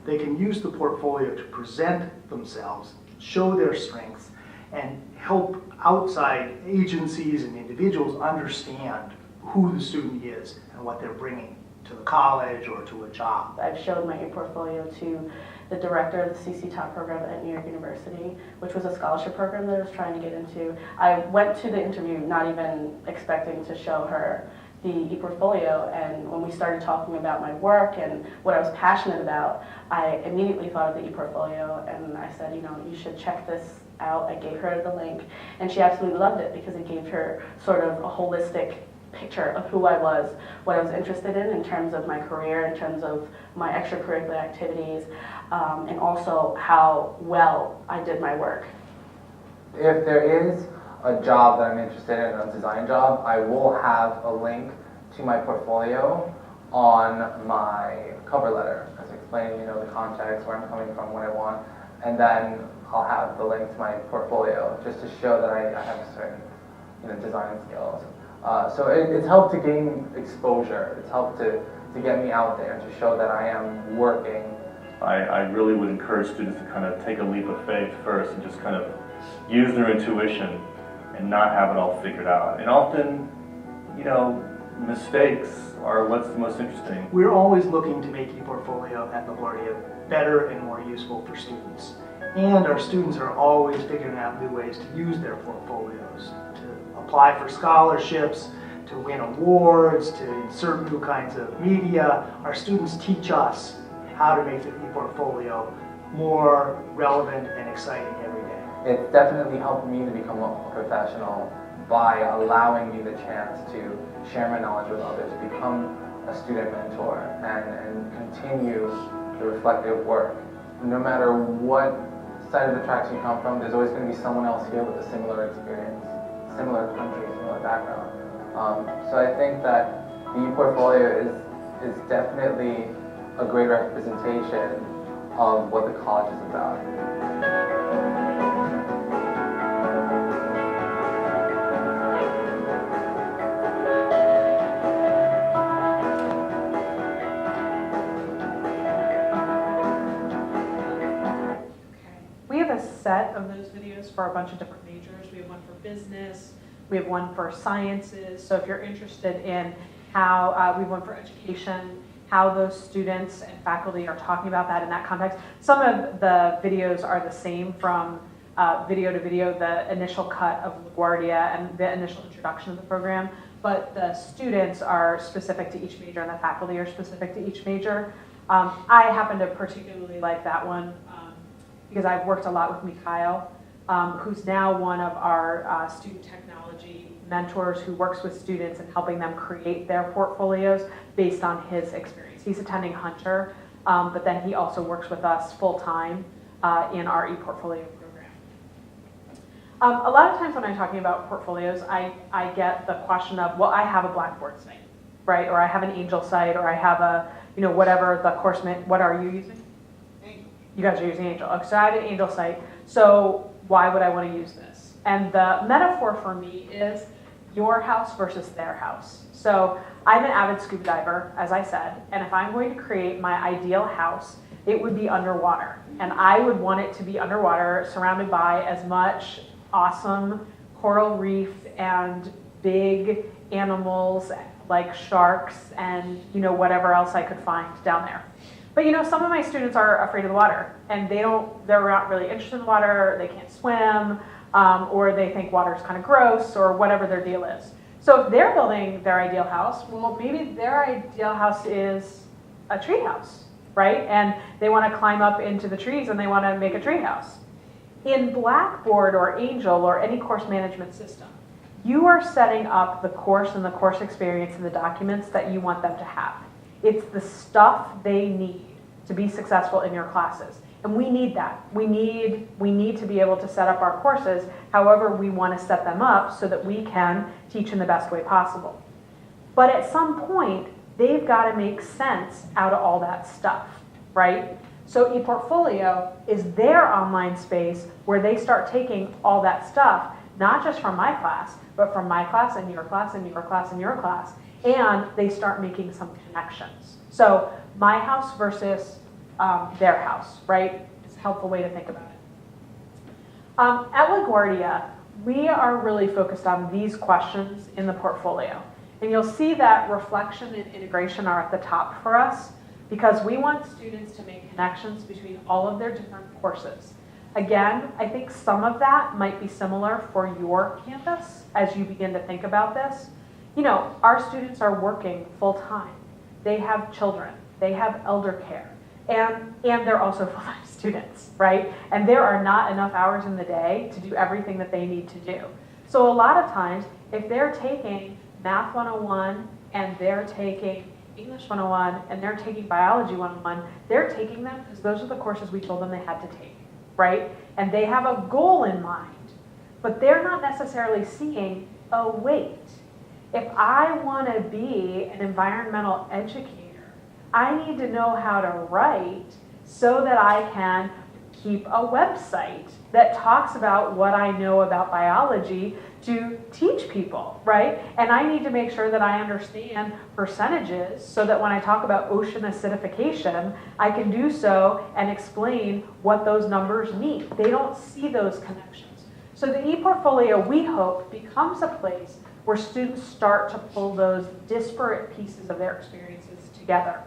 S12: They can use the portfolio to present themselves, show their strengths, and help outside agencies and individuals understand who the student is and what they're bringing to the college or to a job.
S11: I've showed my ePortfolio to the director of the CC Top program at New York University, which was a scholarship program that I was trying to get into. I went to the interview not even expecting to show her the ePortfolio, and when we started talking about my work and what I was passionate about, I immediately thought of the ePortfolio, and I said, you know, you should check this out. I gave her the link, and she absolutely loved it because it gave her sort of a holistic picture of who I was, what I was interested in terms of my career, in terms of my extracurricular activities, and also how well I did my work.
S9: If there is a job that I'm interested in, a design job, I will have a link to my portfolio on my cover letter, as explaining, you know, the context, where I'm coming from, what I want, and then I'll have the link to my portfolio just to show that I have certain, you know, design skills. So it's helped to gain exposure. It's helped to get me out there, to show that I am working.
S10: I really would encourage students to kind of take a leap of faith first and just kind of use their intuition and not have it all figured out. And often, you know, mistakes are what's the most interesting.
S12: We're always looking to make ePortfolio at LaGuardia better and more useful for students. And our students are always figuring out new ways to use their portfolios, to apply for scholarships, to win awards, to insert new kinds of media. Our students teach us how to make the ePortfolio more relevant and exciting every day.
S9: it's definitely helped me to become a professional by allowing me the chance to share my knowledge with others, become a student mentor, and continue the reflective work. No matter what side of the tracks you come from, there's always going to be someone else here with a similar experience, similar country, similar background. So I think that the ePortfolio is definitely a great representation of what the college is about.
S1: We have a set of those videos for a bunch of different majors. We have one for business, we have one for sciences. So if you're interested in how, we have one for education, how those students and faculty are talking about that in that context. Some of the videos are the same from video to video, the initial cut of LaGuardia and the initial introduction of the program, but the students are specific to each major and the faculty are specific to each major. I happen to particularly like that one because I've worked a lot with Mikhail, who's now one of our student technology mentors who works with students and helping them create their portfolios based on his experience. He's attending Hunter, but then he also works with us full-time in our ePortfolio program. A lot of times when I'm talking about portfolios, I get the question of, well, I have a Blackboard site, right? Or I have an Angel site, or I have a, you know, whatever the course, what are you using? You guys are using Angel. Okay, so I have an Angel site, so why would I want to use this? And the metaphor for me is your house versus their house. So I'm an avid scuba diver, as I said, and if I'm going to create my ideal house, it would be underwater. And I would want it to be underwater, surrounded by as much awesome coral reef and big animals like sharks and, you know, whatever else I could find down there. But you know, some of my students are afraid of the water, and they're not really interested in the water, they can't swim, or they think water's kind of gross, or whatever their deal is. So if they're building their ideal house, well, maybe their ideal house is a tree house, right? And they want to climb up into the trees and they want to make a tree house. In Blackboard or Angel or any course management system, you are setting up the course and the course experience and the documents that you want them to have. It's the stuff they need to be successful in your classes. And we need that. We need to be able to set up our courses however we want to set them up so that we can teach in the best way possible. But at some point, they've got to make sense out of all that stuff, right? So ePortfolio is their online space where they start taking all that stuff, not just from my class, but from my class and your class and your class and your class, and they start making some connections. So my house versus their house, right? It's a helpful way to think about it. At LaGuardia, we are really focused on these questions in the portfolio. And you'll see that reflection and integration are at the top for us because we want students to make connections between all of their different courses. Again, I think some of that might be similar for your campus as you begin to think about this. You know, our students are working full-time. They have children. They have elder care. And they're also full-time students, right? And there are not enough hours in the day to do everything that they need to do. So a lot of times, if they're taking Math 101 and they're taking English 101 and they're taking Biology 101, they're taking them because those are the courses we told them they had to take, right? And they have a goal in mind, but they're not necessarily seeing, oh wait, if I want to be an environmental educator, I need to know how to write so that I can keep a website that talks about what I know about biology to teach people, right? And I need to make sure that I understand percentages so that when I talk about ocean acidification, I can do so and explain what those numbers mean. They don't see those connections. So the ePortfolio, we hope, becomes a place where students start to pull those disparate pieces of their experiences together.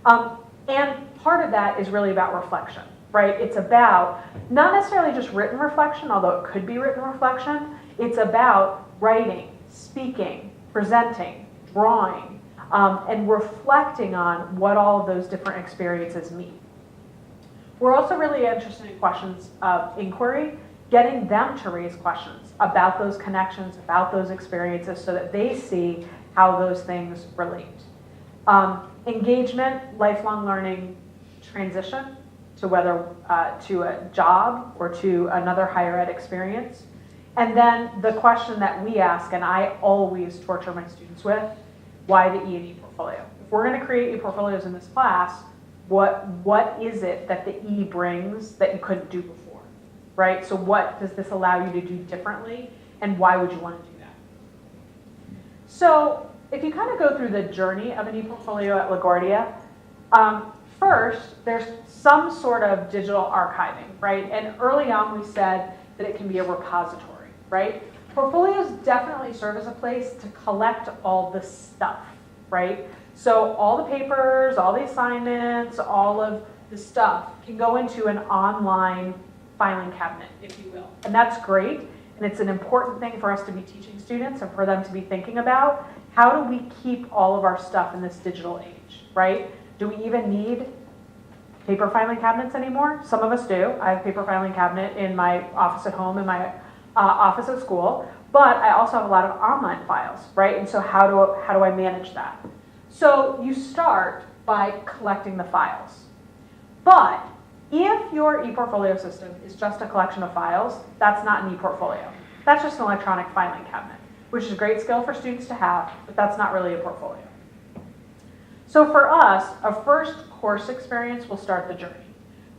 S1: And part of that is really about reflection, right? It's about not necessarily just written reflection, although it could be written reflection. It's about writing, speaking, presenting, drawing, and reflecting on what all of those different experiences mean. We're also really interested in questions of inquiry, getting them to raise questions about those connections, about those experiences, so that they see how those things relate. Engagement, lifelong learning transition to whether to a job or to another higher ed experience. And then the question that we ask, and I always torture my students with, why the E and E portfolio? If we're going to create e-portfolios in this class, what is it that the E brings that you couldn't do before, right? So what does this allow you to do differently, and why would you want to do that? So if you kind of go through the journey of an e-portfolio at LaGuardia, first, there's some sort of digital archiving, right? And early on we said that it can be a repository, right? Portfolios definitely serve as a place to collect all the stuff, right? So all the papers, all the assignments, all of the stuff can go into an online filing cabinet, if you will. And that's great, and it's an important thing for us to be teaching students and for them to be thinking about. How do we keep all of our stuff in this digital age, right? Do we even need paper filing cabinets anymore? Some of us do. I have a paper filing cabinet in my office at home, in my office at school, but I also have a lot of online files, right? And so how do I manage that? So you start by collecting the files. But if your ePortfolio system is just a collection of files, that's not an ePortfolio. That's just an electronic filing cabinet, which is a great skill for students to have, but that's not really a portfolio. So for us, a first course experience will start the journey,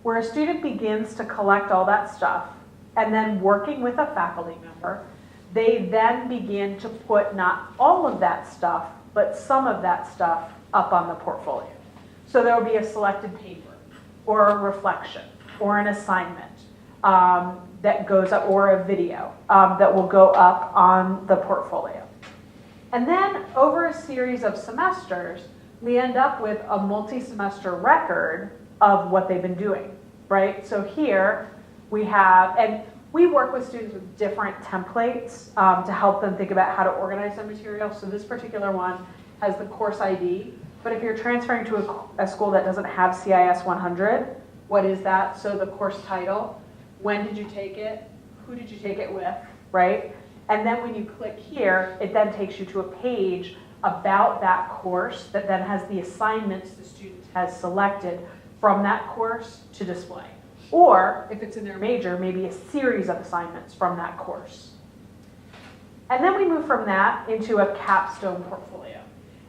S1: where a student begins to collect all that stuff, and then working with a faculty member, they then begin to put not all of that stuff, but some of that stuff up on the portfolio. So there will be a selected paper, or a reflection, or an assignment that goes up, or a video that will go up on the portfolio. And then over a series of semesters, we end up with a multi-semester record of what they've been doing, right? So here we have, and we work with students with different templates to help them think about how to organize their material. So this particular one has the course ID, but if you're transferring to a school that doesn't have CIS 100, what is that? So the course title, when did you take it, who did you take it with, right? And then when you click here, it then takes you to a page about that course that then has the assignments the student has selected from that course to display. Or, if it's in their major, maybe a series of assignments from that course. And then we move from that into a capstone portfolio.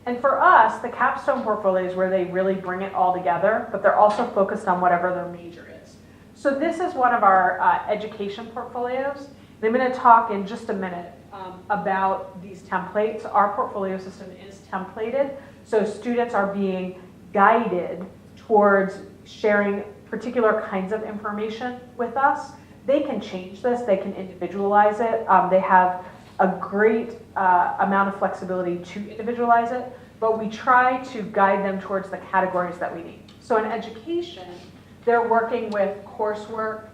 S1: And for us, the capstone portfolio is where they really bring it all together, but they're also focused on whatever their major is. So this is one of our education portfolios. And I'm going to talk in just a minute about these templates. Our portfolio system is templated, so students are being guided towards sharing particular kinds of information with us. They can change this, they can individualize it. They have a great amount of flexibility to individualize it, but we try to guide them towards the categories that we need. So in education, they're working with coursework,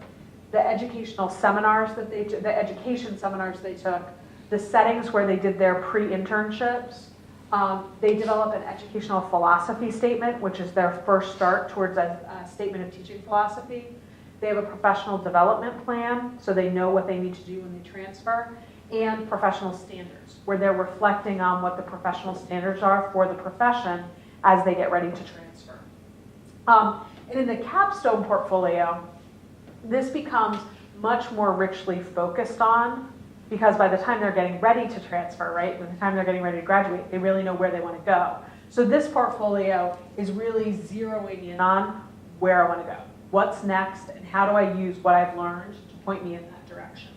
S1: the educational seminars that they took, the education seminars they took, the settings where they did their pre-internships. They develop an educational philosophy statement, which is their first start towards a statement of teaching philosophy. They have a professional development plan, so they know what they need to do when they transfer, and professional standards, where they're reflecting on what the professional standards are for the profession as they get ready to transfer. And in the capstone portfolio, this becomes much more richly focused on, because by the time they're getting ready to transfer, right, by the time they're getting ready to graduate, they really know where they want to go. So this portfolio is really zeroing in on where I want to go, what's next, and how do I use what I've learned to point me in that direction.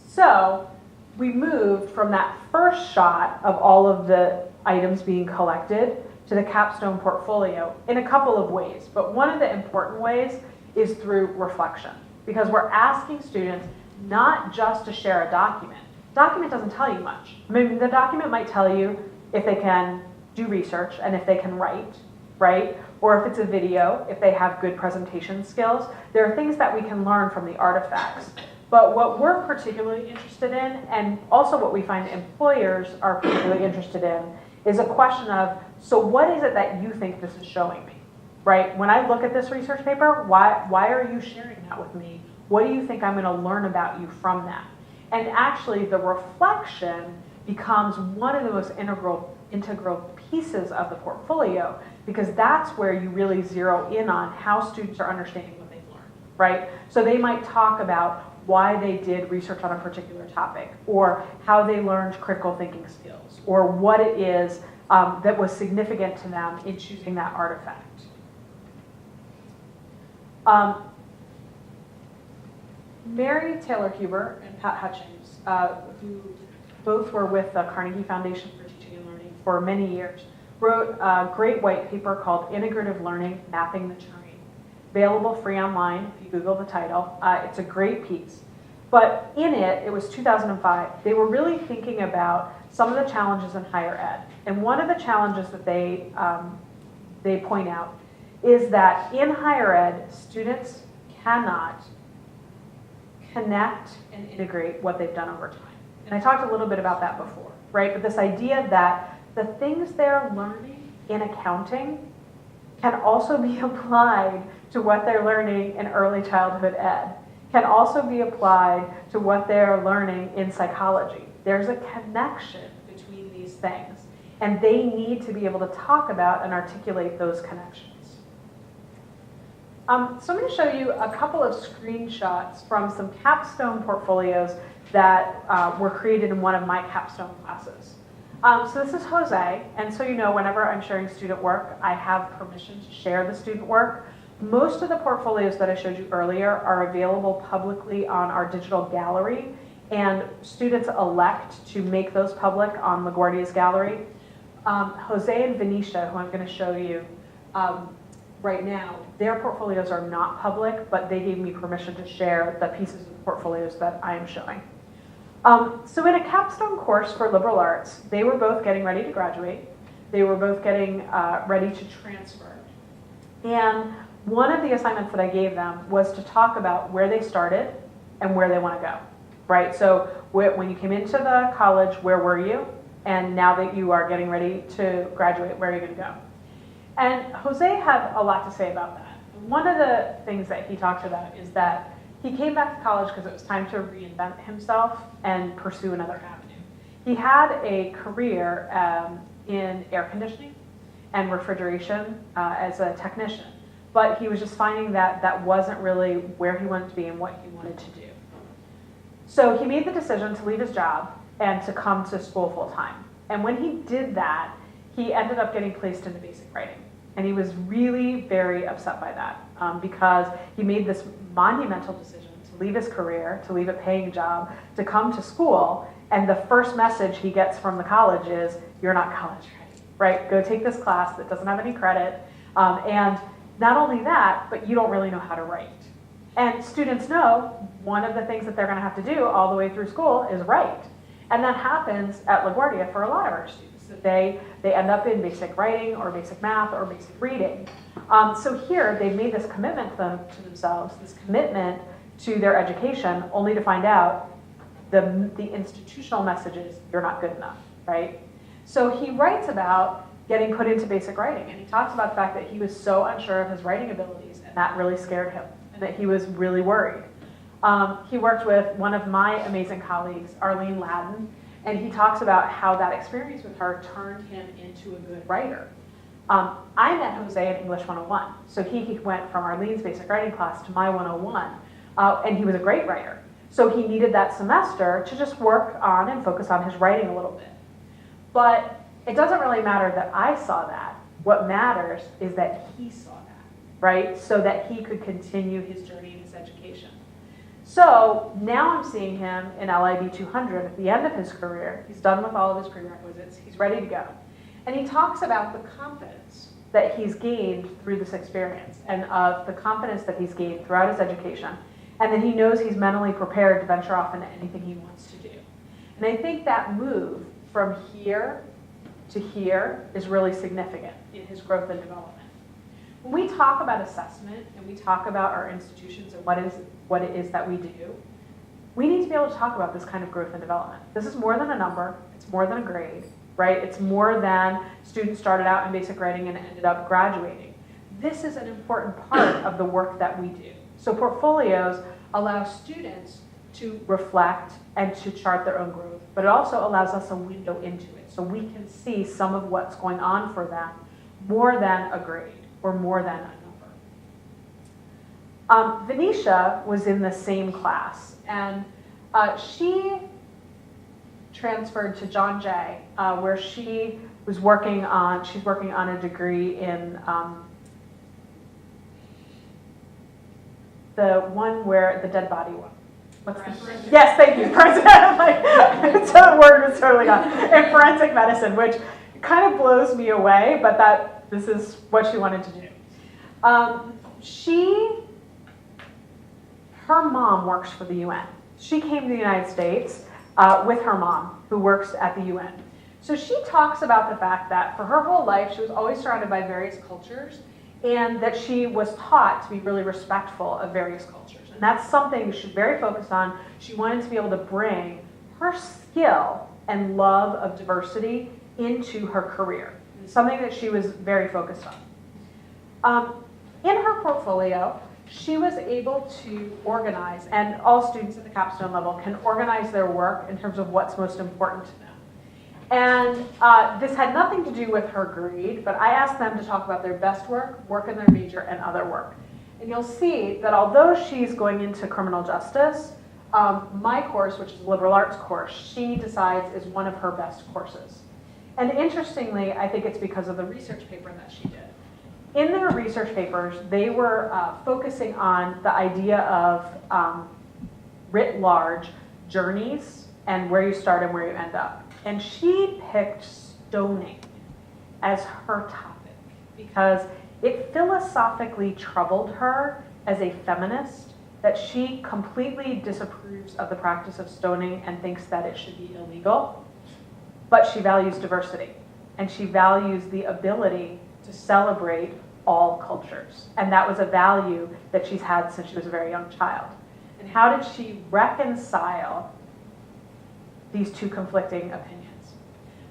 S1: So we moved from that first shot of all of the items being collected to the capstone portfolio in a couple of ways. But one of the important ways is through reflection, because we're asking students not just to share a document. Document doesn't tell you much. I mean, the document might tell you if they can do research and if they can write, right? Or if it's a video, if they have good presentation skills. There are things that we can learn from the artifacts. But what we're particularly interested in, and also what we find employers are particularly interested in, is a question of, so what is it that you think this is showing me, right? When I look at this research paper, why are you sharing that with me? What do you think I'm going to learn about you from that? And actually, the reflection becomes one of the most integral pieces of the portfolio, because that's where you really zero in on how students are understanding what they've learned, right? So they might talk about why they did research on a particular topic, or how they learned critical thinking skills, or what it is that was significant to them in choosing that artifact. Mary Taylor Huber and Pat Hutchings, who both were with the Carnegie Foundation for Teaching and Learning for many years, wrote a great white paper called Integrative Learning, Mapping the Terrain. Available free online if you Google the title. It's a great piece. But in it, it was 2005, they were really thinking about some of the challenges in higher ed. And one of the challenges that they point out is that in higher ed, students cannot connect and integrate what they've done over time. And I talked a little bit about that before, right? But this idea that the things they're learning in accounting can also be applied to what they're learning in early childhood ed, can also be applied to what they're learning in psychology. There's a connection between these things, and they need to be able to talk about and articulate those connections. So I'm going to show you a couple of screenshots from some capstone portfolios that were created in one of my capstone classes. So this is Jose, and so you know, whenever I'm sharing student work, I have permission to share the student work. Most of the portfolios that I showed you earlier are available publicly on our digital gallery, and students elect to make those public on LaGuardia's gallery. Jose and Venetia, who I'm going to show you right now, their portfolios are not public, but they gave me permission to share the pieces of portfolios that I am showing. So in a capstone course for liberal arts, they were both getting ready to graduate. They were both getting ready to transfer. And one of the assignments that I gave them was to talk about where they started and where they want to go, right? So when you came into the college, where were you? And now that you are getting ready to graduate, where are you going to go? And Jose had a lot to say about that. One of the things that he talked about is that he came back to college because it was time to reinvent himself and pursue another avenue. He had a career in air conditioning and refrigeration as a technician, but he was just finding that that wasn't really where he wanted to be and what he wanted to do. So he made the decision to leave his job and to come to school full time. And when he did that, he ended up getting placed into basic writing. And he was really very upset by that because he made this monumental decision to leave his career, to leave a paying job, to come to school, and the first message he gets from the college is, you're not college ready, right? Go take this class that doesn't have any credit, and not only that, but you don't really know how to write. And students know one of the things that they're going to have to do all the way through school is write. And that happens at LaGuardia for a lot of our students. That they end up in basic writing or basic math or basic reading. So here they've made this commitment to themselves, this commitment to their education, only to find out the institutional message is you're not good enough, right? So he writes about getting put into basic writing, and he talks about the fact that he was so unsure of his writing abilities, and that really scared him, and that he was really worried. He worked with one of my amazing colleagues, Arlene Ladden, and he talks about how that experience with her turned him into a good writer. I met Jose in English 101, so he went from Arlene's basic writing class to my 101, and he was a great writer. So he needed that semester to just work on and focus on his writing a little bit. But it doesn't really matter that I saw that. What matters is that he saw that, right? So that he could continue his journey in his education. So now I'm seeing him in LIB 200 at the end of his career. He's done with all of his prerequisites. He's ready to go. And he talks about the confidence that he's gained through this experience and of the confidence that he's gained throughout his education, and that he knows he's mentally prepared to venture off into anything he wants to do. And I think that move from here to here is really significant in his growth and development. When we talk about assessment and we talk about our institutions and what it is that we do, we need to be able to talk about this kind of growth and development. This is more than a number. It's more than a grade, right? It's more than students started out in basic writing and ended up graduating. This is an important part of the work that we do. So portfolios allows students to reflect and to chart their own growth, but it also allows us a window into it. So we can see some of what's going on for them more than a grade or more than a number. Venetia was in the same class, and she transferred to John Jay, where she's working on a degree in the one where the dead body one. Yes, thank you. So the word was totally gone. In forensic medicine, which kind of blows me away, but this is what she wanted to do. Her mom works for the UN. She came to the United States with her mom, who works at the UN. So she talks about the fact that for her whole life, she was always surrounded by various cultures, and that she was taught to be really respectful of various cultures. And that's something she's very focused on. She wanted to be able to bring her skill and love of diversity into her career. It's something that she was very focused on. In her portfolio, she was able to organize, and all students at the capstone level can organize their work in terms of what's most important to them. And this had nothing to do with her grade, but I asked them to talk about their best work, work in their major, and other work. And you'll see that although she's going into criminal justice, my course, which is a liberal arts course, she decides is one of her best courses. And interestingly, I think it's because of the research paper that she did. In their research papers, they were focusing on the idea of writ large journeys and where you start and where you end up. And she picked stoning as her topic because it philosophically troubled her as a feminist that she completely disapproves of the practice of stoning and thinks that it should be illegal. But she values diversity, and she values the ability to celebrate all cultures. And that was a value that she's had since she was a very young child. And how did she reconcile these two conflicting opinions?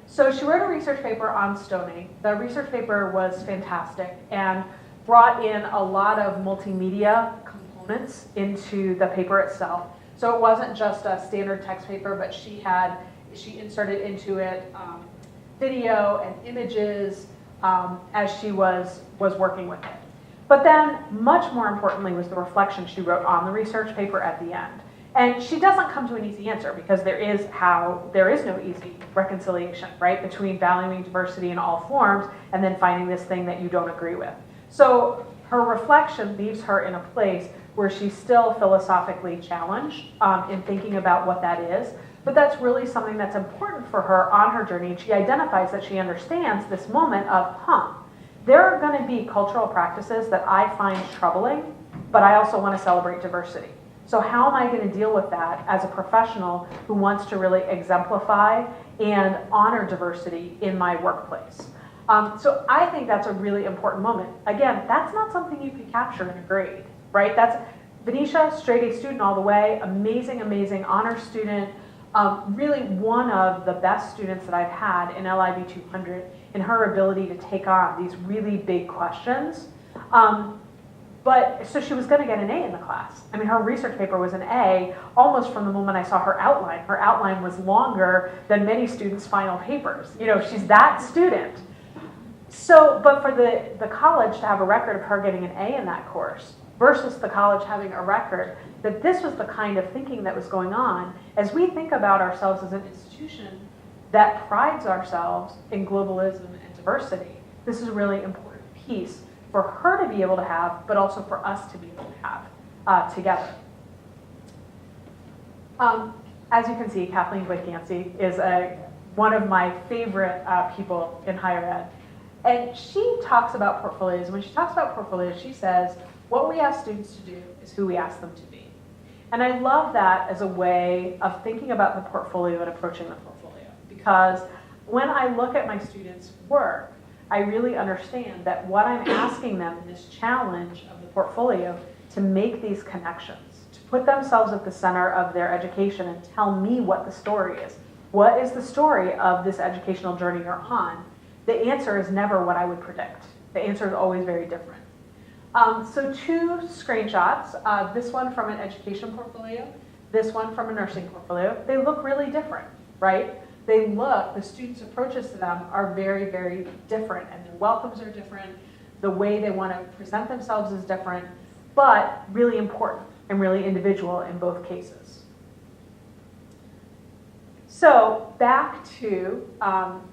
S1: So she wrote a research paper on stoning. The research paper was fantastic and brought in a lot of multimedia components into the paper itself. So it wasn't just a standard text paper, but she inserted into it video and images as she was working with it. But then, much more importantly, was the reflection she wrote on the research paper at the end. And she doesn't come to an easy answer because there is no easy reconciliation, right, between valuing diversity in all forms and then finding this thing that you don't agree with. So her reflection leaves her in a place where she's still philosophically challenged in thinking about what that is. But that's really something that's important for her on her journey. And she identifies that she understands this moment of, there are going to be cultural practices that I find troubling, but I also want to celebrate diversity. So how am I going to deal with that as a professional who wants to really exemplify and honor diversity in my workplace? So I think that's a really important moment. Again, that's not something you can capture in a grade, right? That's Venetia, straight A student all the way, amazing, amazing honor student, really one of the best students that I've had in LIB 200 in her ability to take on these really big questions. But so she was going to get an A in the class. I mean, her research paper was an A almost from the moment I saw her outline. Her outline was longer than many students' final papers. You know, she's that student. So, but for the college to have a record of her getting an A in that course versus the college having a record that this was the kind of thinking that was going on as we think about ourselves as an institution that prides ourselves in globalism and diversity. This is a really important piece for her to be able to have, but also for us to be able to have together. As you can see, Kathleen Blake-Yancey is one of my favorite people in higher ed. And she talks about portfolios. When she talks about portfolios, she says, what we ask students to do is who we ask them to be. And I love that as a way of thinking about the portfolio and approaching the portfolio. Because when I look at my students' work, I really understand that what I'm asking them in this challenge of the portfolio to make these connections, to put themselves at the center of their education and tell me what the story is. What is the story of this educational journey you're on? The answer is never what I would predict. The answer is always very different. So 2 screenshots, this one from an education portfolio, this one from a nursing portfolio. They look really different, right? The students' approaches to them are very, very different, and their welcomes are different. The way they want to present themselves is different, but really important and really individual in both cases. So back to,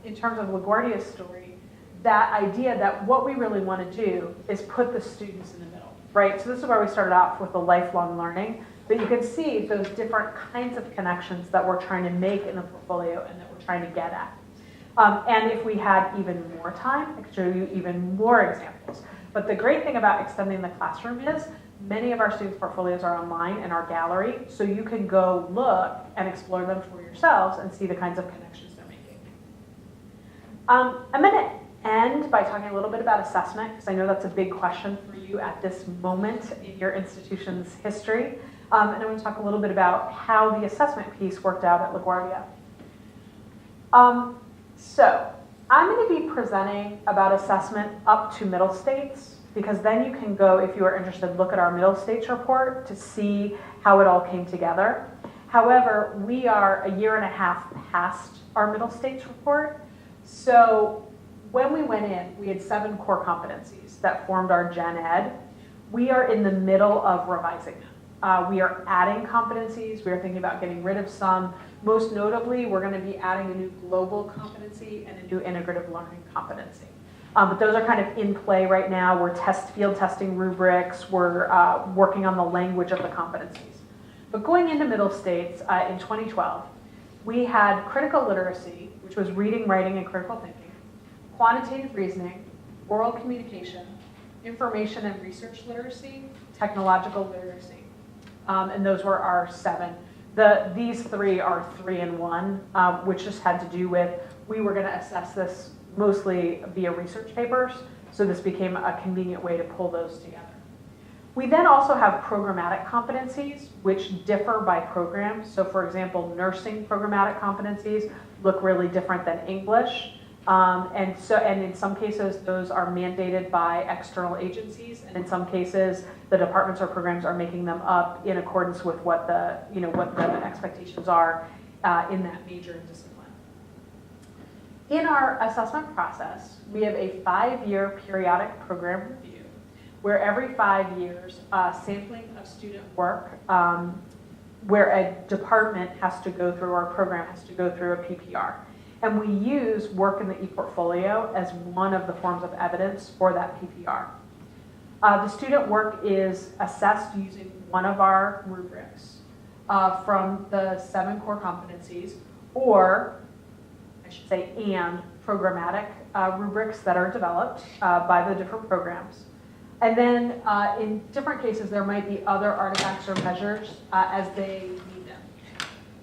S1: in terms of LaGuardia's story, that idea that what we really want to do is put the students in the middle, right? So this is where we started off with the lifelong learning, but you can see those different kinds of connections that we're trying to make in the portfolio and that we're trying to get at. And if we had even more time, I could show you even more examples. But the great thing about extending the classroom is many of our students' portfolios are online in our gallery, so you can go look and explore them for yourselves and see the kinds of connections they're making. I'm going to end by talking a little bit about assessment, because I know that's a big question for you at this moment in your institution's history. And I want to talk a little bit about how the assessment piece worked out at LaGuardia. So I'm going to be presenting about assessment up to middle states, because then you can go, if you are interested, look at our middle states report to see how it all came together. However, we are a year and a half past our middle states report. So when we went in, we had 7 core competencies that formed our gen ed. We are in the middle of revising them. We are adding competencies. We are thinking about getting rid of some. Most notably, we're going to be adding a new global competency and a new integrative learning competency. But those are kind of in play right now. We're field testing rubrics. We're working on the language of the competencies. But going into middle states in 2012, we had critical literacy, which was reading, writing, and critical thinking, quantitative reasoning, oral communication, information and research literacy, technological literacy. And those were our 7. These 3 are 3-in-1, which just had to do with, we were going to assess this mostly via research papers, so this became a convenient way to pull those together. We then also have programmatic competencies, which differ by program. So for example, nursing programmatic competencies look really different than English. And in some cases, those are mandated by external agencies, and in some cases, the departments or programs are making them up in accordance with what the expectations are in that major and discipline. In our assessment process, we have a 5-year periodic program review, where every 5 years, sampling of student work, where a department has to go through, or a program has to go through a PPR. And we use work in the ePortfolio as one of the forms of evidence for that PPR. The student work is assessed using one of our rubrics from the 7 core competencies, or I should say, and programmatic rubrics that are developed by the different programs. And then in different cases, there might be other artifacts or measures as they need them.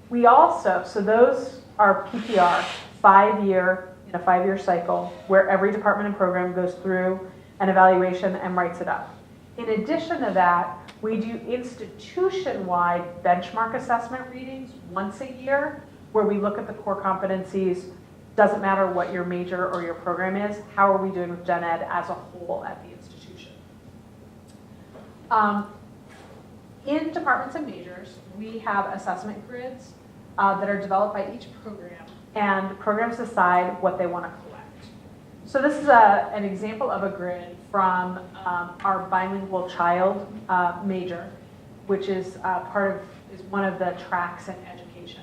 S1: We also, so those are PPR, 5-year, in a 5-year cycle, where every department and program goes through an evaluation and writes it up. In addition to that, we do institution-wide benchmark assessment readings once a year, where we look at the core competencies. Doesn't matter what your major or your program is, how are we doing with gen ed as a whole at the institution? In departments and majors, we have assessment grids that are developed by each program, and programs decide what they want to collect. So this is an example of a grid from our bilingual child major, which is one of the tracks in education.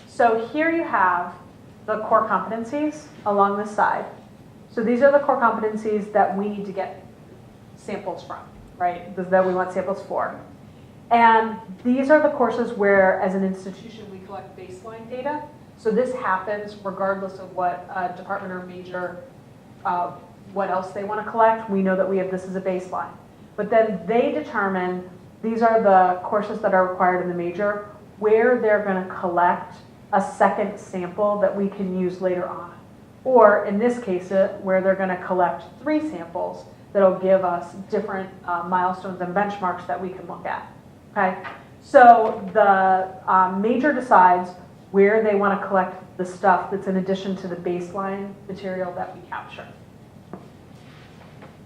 S1: So here you have the core competencies along this side. So these are the core competencies that we need to get samples from, right? That we want samples for. And these are the courses where, as an institution, we collect baseline data. So this happens regardless of what department or major, what else they want to collect. We know that we have this as a baseline. But then they determine, these are the courses that are required in the major, where they're going to collect a second sample that we can use later on. Or in this case, where they're going to collect 3 samples that'll give us different milestones and benchmarks that we can look at. Okay? So the major decides where they want to collect the stuff that's in addition to the baseline material that we capture.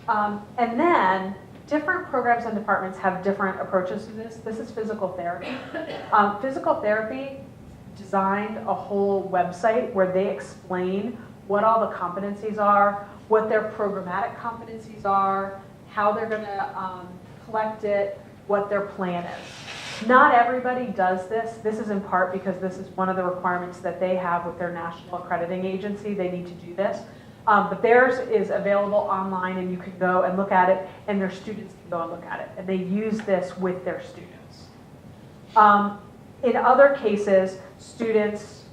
S1: And then different programs and departments have different approaches to this. This is physical therapy. Physical therapy designed a whole website where they explain what all the competencies are, what their programmatic competencies are, how they're going to collect it, what their plan is. Not everybody does this. This is in part because this is one of the requirements that they have with their national accrediting agency. They need to do this. But theirs is available online, and you can go and look at it, and their students can go and look at it. And they use this with their students. In other cases, students,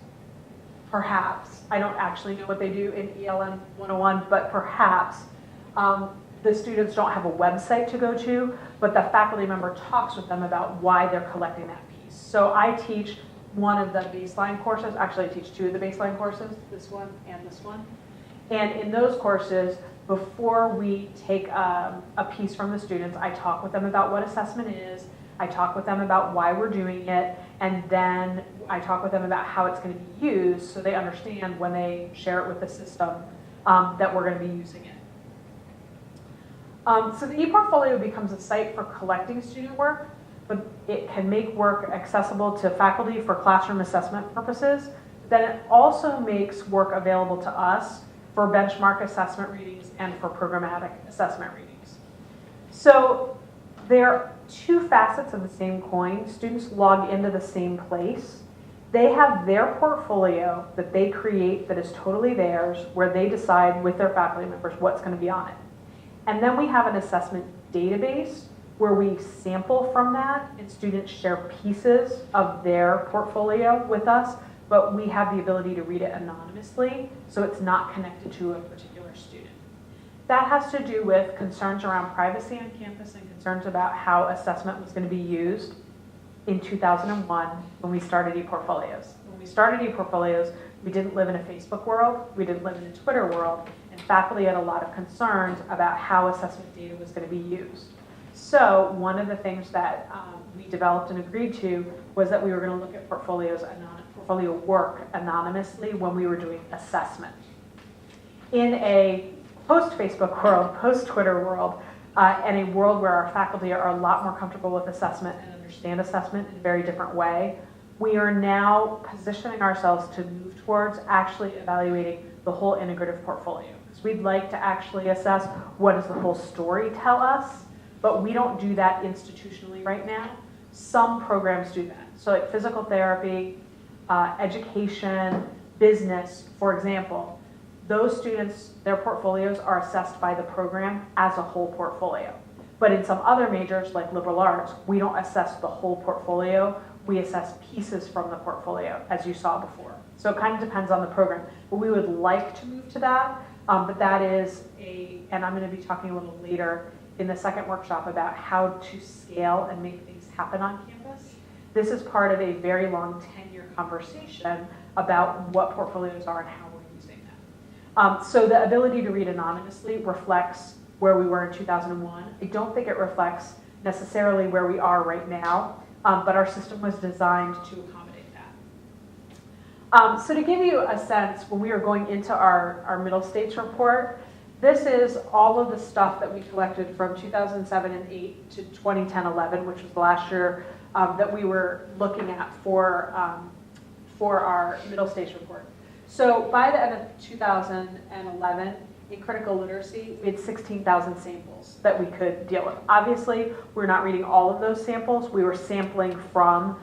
S1: perhaps, I don't actually know what they do in ELN 101, but perhaps the students don't have a website to go to, but the faculty member talks with them about why they're collecting that piece. So I teach one of the baseline courses. Actually, I teach two of the baseline courses, this one and this one. And in those courses, before we take a piece from the students, I talk with them about what assessment is, I talk with them about why we're doing it, and then I talk with them about how it's going to be used so they understand when they share it with the system that we're going to be using it. So the ePortfolio becomes a site for collecting student work, but it can make work accessible to faculty for classroom assessment purposes. Then it also makes work available to us for benchmark assessment readings and for programmatic assessment readings. So there are two facets of the same coin. Students log into the same place. They have their portfolio that they create that is totally theirs, where they decide with their faculty members what's going to be on it. And then we have an assessment database where we sample from that, and students share pieces of their portfolio with us, but we have the ability to read it anonymously, so it's not connected to a particular student. That has to do with concerns around privacy on campus and concerns about how assessment was going to be used in 2001 when we started ePortfolios. When we started ePortfolios, we didn't live in a Facebook world, we didn't live in a Twitter world, and faculty had a lot of concerns about how assessment data was going to be used. So one of the things that we developed and agreed to was that we were going to look at portfolio work anonymously when we were doing assessment. In a post-Facebook world, post-Twitter world, and a world where our faculty are a lot more comfortable with assessment and understand assessment in a very different way, we are now positioning ourselves to move towards actually evaluating the whole integrative portfolio. Because we'd like to actually assess what does the whole story tell us, but we don't do that institutionally right now. Some programs do that. So like physical therapy, education, business, for example, those students, their portfolios are assessed by the program as a whole portfolio. But in some other majors, like liberal arts, we don't assess the whole portfolio. We assess pieces from the portfolio, as you saw before. So it kind of depends on the program. But we would like to move to that, but that is and I'm going to be talking a little later in the second workshop about how to scale and make things happen on campus. This is part of a very long 10-year conversation about what portfolios are and how we're using them. So the ability to read anonymously reflects where we were in 2001. I don't think it reflects necessarily where we are right now, but our system was designed to accommodate that. So to give you a sense, when we were going into our middle states report, this is all of the stuff that we collected from 2007 and 8 to 2010-11, which was the last year that we were looking at for our middle states report. So by the end of 2011, in critical literacy, we had 16,000 samples that we could deal with. Obviously, we're not reading all of those samples. We were sampling from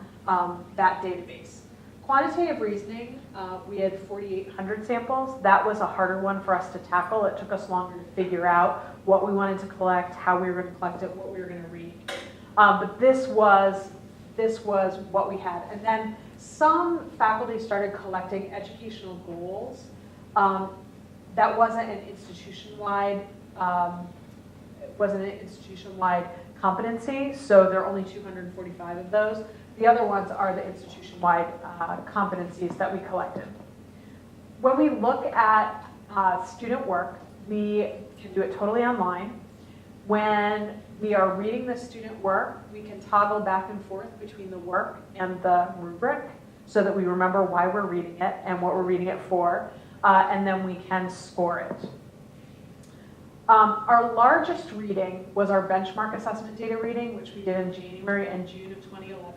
S1: that database. Quantitative reasoning, we had 4,800 samples. That was a harder one for us to tackle. It took us longer to figure out what we wanted to collect, how we were going to collect it, what we were going to read. But this was what we had. And then some faculty started collecting educational goals. That wasn't an institution-wide competency, so there are only 245 of those. The other ones are the institution-wide competencies that we collected. When we look at student work, we can do it totally online. When we are reading the student work, we can toggle back and forth between the work and the rubric so that we remember why we're reading it and what we're reading it for, and then we can score it. Our largest reading was our benchmark assessment data reading, which we did in January and June of 2011.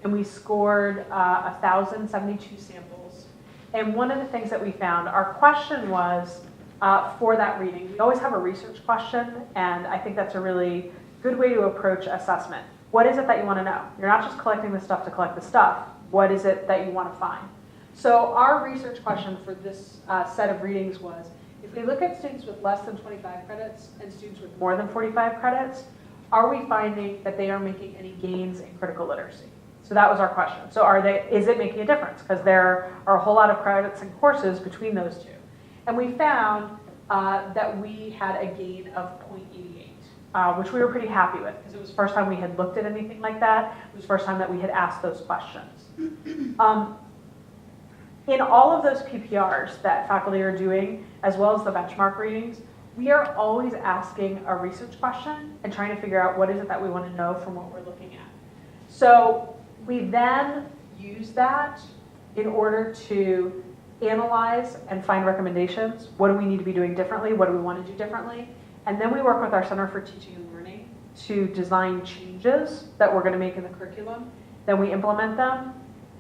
S1: And we scored 1,072 samples. And one of the things that we found, our question was, for that reading, we always have a research question, and I think that's a really good way to approach assessment. What is it that you want to know? You're not just collecting the stuff to collect the stuff. What is it that you want to find? So our research question for this set of readings was, if we look at students with less than 25 credits and students with more than 45 credits, are we finding that they are making any gains in critical literacy? So that was our question. So is it making a difference? Because there are a whole lot of credits and courses between those two. And we found that we had a gain of 0.88, which we were pretty happy with, because it was the first time we had looked at anything like that. It was the first time that we had asked those questions. In all of those PPRs that faculty are doing, as well as the benchmark readings, we are always asking a research question and trying to figure out what is it that we want to know from what we're looking at. So we then use that in order to analyze and find recommendations. What do we need to be doing differently? What do we want to do differently? And then we work with our Center for Teaching and Learning to design changes that we're going to make in the curriculum. Then we implement them.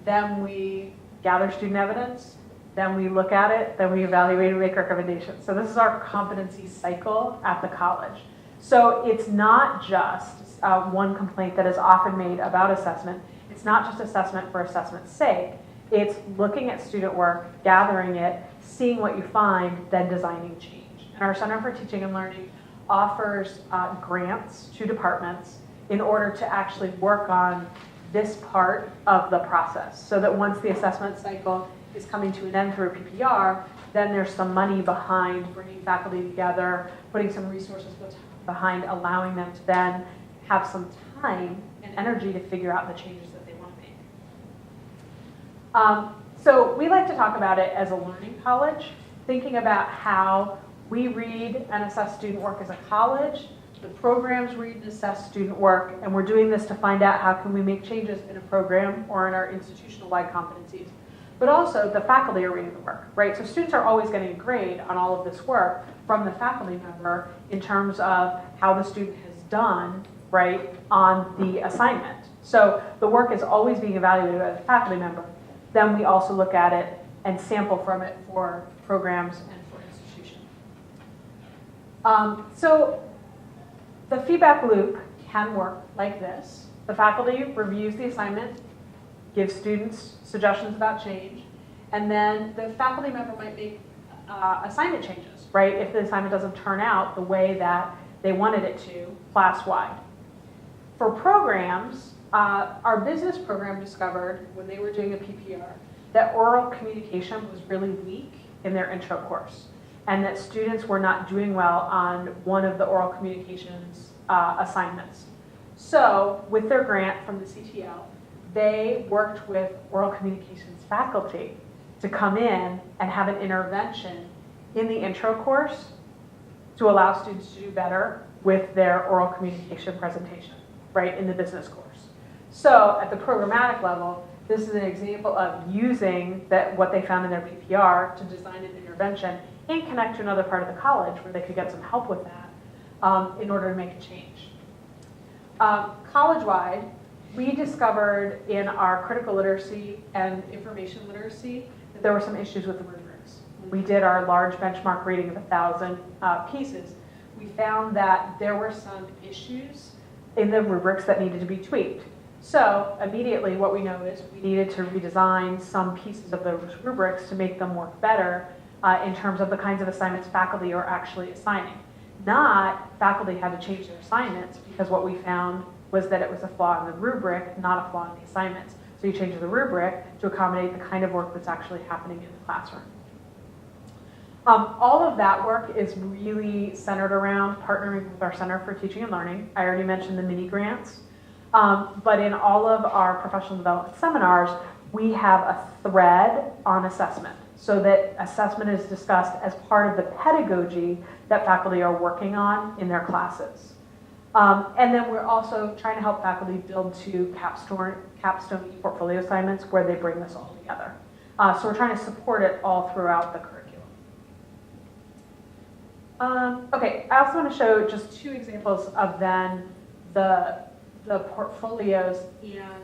S1: Then we gather student evidence. Then we look at it. Then we evaluate and make recommendations. So this is our competency cycle at the college. So it's not just one complaint that is often made about assessment. It's not just assessment for assessment's sake. It's looking at student work, gathering it, seeing what you find, then designing change. And our Center for Teaching and Learning offers grants to departments in order to actually work on this part of the process, so that once the assessment cycle is coming to an end through a PPR, then there's some money behind bringing faculty together, putting some resources behind allowing them to then have some time and energy to figure out the changes that they want to make. So we like to talk about it as a learning college, thinking about how we read and assess student work as a college, the programs read and assess student work, and we're doing this to find out how can we make changes in a program or in our institutional-wide competencies. But also the faculty are reading the work, right? So students are always getting a grade on all of this work from the faculty member in terms of how the student has done, right, on the assignment. So the work is always being evaluated by the faculty member. Then we also look at it and sample from it for programs and for institution. So the feedback loop can work like this. The faculty reviews the assignment, gives students suggestions about change, and then the faculty member might make assignment changes, right? If the assignment doesn't turn out the way that they wanted it to class-wide. For programs, our business program discovered when they were doing a PPR that oral communication was really weak in their intro course, and that students were not doing well on one of the oral communications assignments. So with their grant from the CTL, they worked with oral communications faculty to come in and have an intervention in the intro course to allow students to do better with their oral communication presentation, right, in the business course. So at the programmatic level, this is an example of using what they found in their PPR to design an intervention and connect to another part of the college where they could get some help with that in order to make a change. College-wide, we discovered in our critical literacy and information literacy that there were some issues with the rubrics. When we did our large benchmark reading of 1,000 pieces, we found that there were some issues in the rubrics that needed to be tweaked. So immediately what we know is we needed to redesign some pieces of those rubrics to make them work better in terms of the kinds of assignments faculty are actually assigning. Not faculty had to change their assignments, because what we found was that it was a flaw in the rubric, not a flaw in the assignments. So you change the rubric to accommodate the kind of work that's actually happening in the classroom. All of that work is really centered around partnering with our Center for Teaching and Learning. I already mentioned the mini grants. But in all of our professional development seminars, we have a thread on assessment, so that assessment is discussed as part of the pedagogy that faculty are working on in their classes. And then we're also trying to help faculty build to capstone ePortfolio assignments where they bring this all together. So we're trying to support it all throughout the curriculum. Okay, I also want to show just two examples of then the portfolios and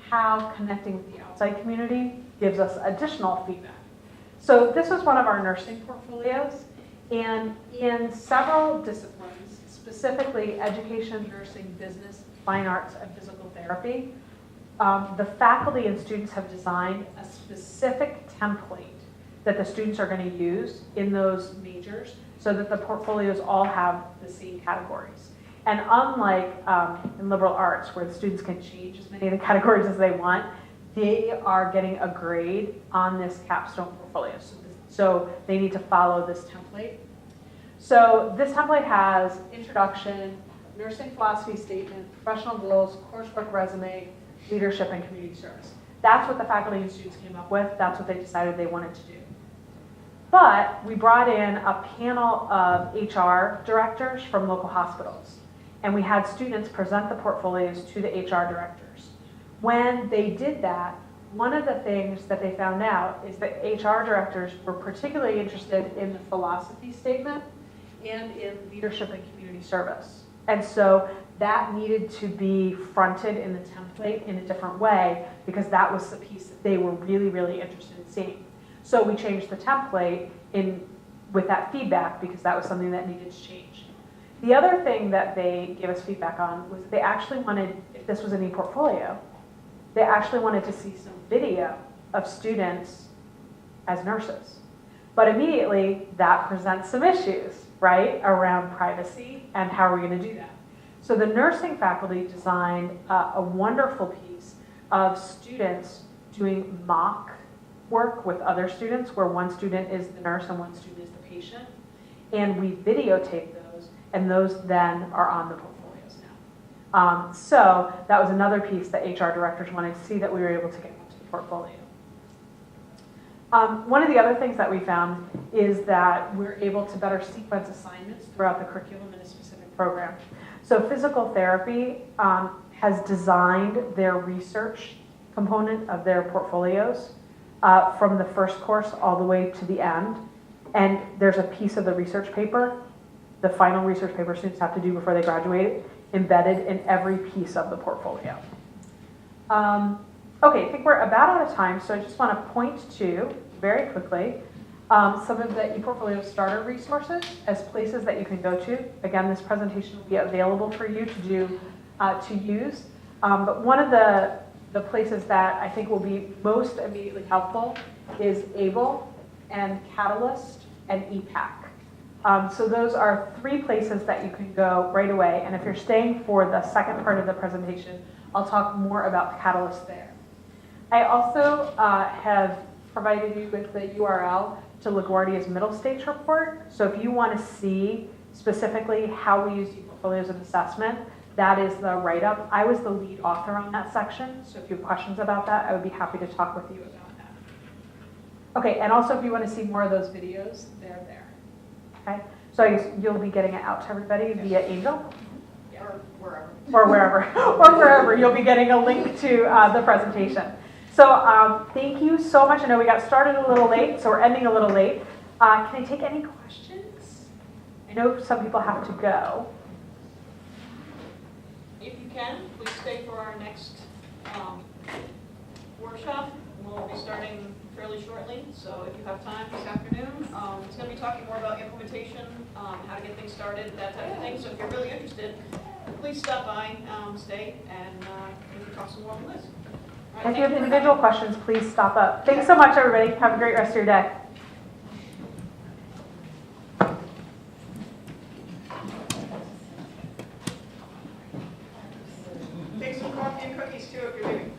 S1: how connecting with the outside community gives us additional feedback. So this was one of our nursing portfolios, and in several disciplines, specifically education, nursing, business, fine arts, and physical therapy, the faculty and students have designed a specific template that the students are going to use in those majors so that the portfolios all have the same categories. And unlike in liberal arts, where the students can change as many of the categories as they want, they are getting a grade on this capstone portfolio. So they need to follow this template. So this template has introduction, nursing philosophy statement, professional goals, coursework resume, leadership, and community service. That's what the faculty and students came up with. That's what they decided they wanted to do. But we brought in a panel of HR directors from local hospitals, and we had students present the portfolios to the HR directors. When they did that, one of the things that they found out is that HR directors were particularly interested in the philosophy statement and in leadership and community service. And so that needed to be fronted in the template in a different way because that was the piece that they were really, really interested in seeing. So we changed the template with that feedback because that was something that needed to change. The other thing that they gave us feedback on was they actually wanted, if this was an ePortfolio, they actually wanted to see some video of students as nurses. But immediately that presents some issues, right, around privacy and how are we going to do that. So the nursing faculty designed a wonderful piece of students doing mock work with other students where one student is the nurse and one student is the patient. And we videotape those, and those then are on the portfolios now. So that was another piece that HR directors wanted to see that we were able to get into the portfolio. One of the other things that we found is that we're able to better sequence assignments throughout the curriculum in a specific program. So physical therapy has designed their research component of their portfolios from the first course all the way to the end. And there's a piece of the research paper, the final research paper students have to do before they graduate, embedded in every piece of the portfolio. Okay, I think we're about out of time, so I just want to point to, very quickly, some of the ePortfolio starter resources as places that you can go to. Again, this presentation will be available for you to use. But one of the places that I think will be most immediately helpful is ABLE and Catalyst and EPAC. So those are three places that you can go right away. And if you're staying for the second part of the presentation, I'll talk more about Catalyst there. I also have provided you with the URL to LaGuardia's middle stage report. So if you want to see specifically how we use ePortfolios in assessment, that is the write-up. I was the lead author on that section, so if you have questions about that, I would be happy to talk with you about that. Okay, and also if you want to see more of those videos, they're there. Okay, so I guess you'll be getting it out to everybody via Angel?
S4: Or wherever.
S1: Or wherever, or wherever. You'll be getting a link to the presentation. So thank you so much. I know we got started a little late, so we're ending a little late. Can I take any questions? I know some people have to go.
S4: If you can, please stay for our next workshop. We'll be starting fairly shortly, so if you have time this afternoon, it's going to be talking more about implementation, how to get things started, that type of thing. So if you're really interested, please stop by, stay, and we can talk some more on this. Right,
S1: if you have individual questions, please stop up. Thanks so much, everybody. Have a great rest of your day.
S4: Take some coffee and cookies too if you're leaving.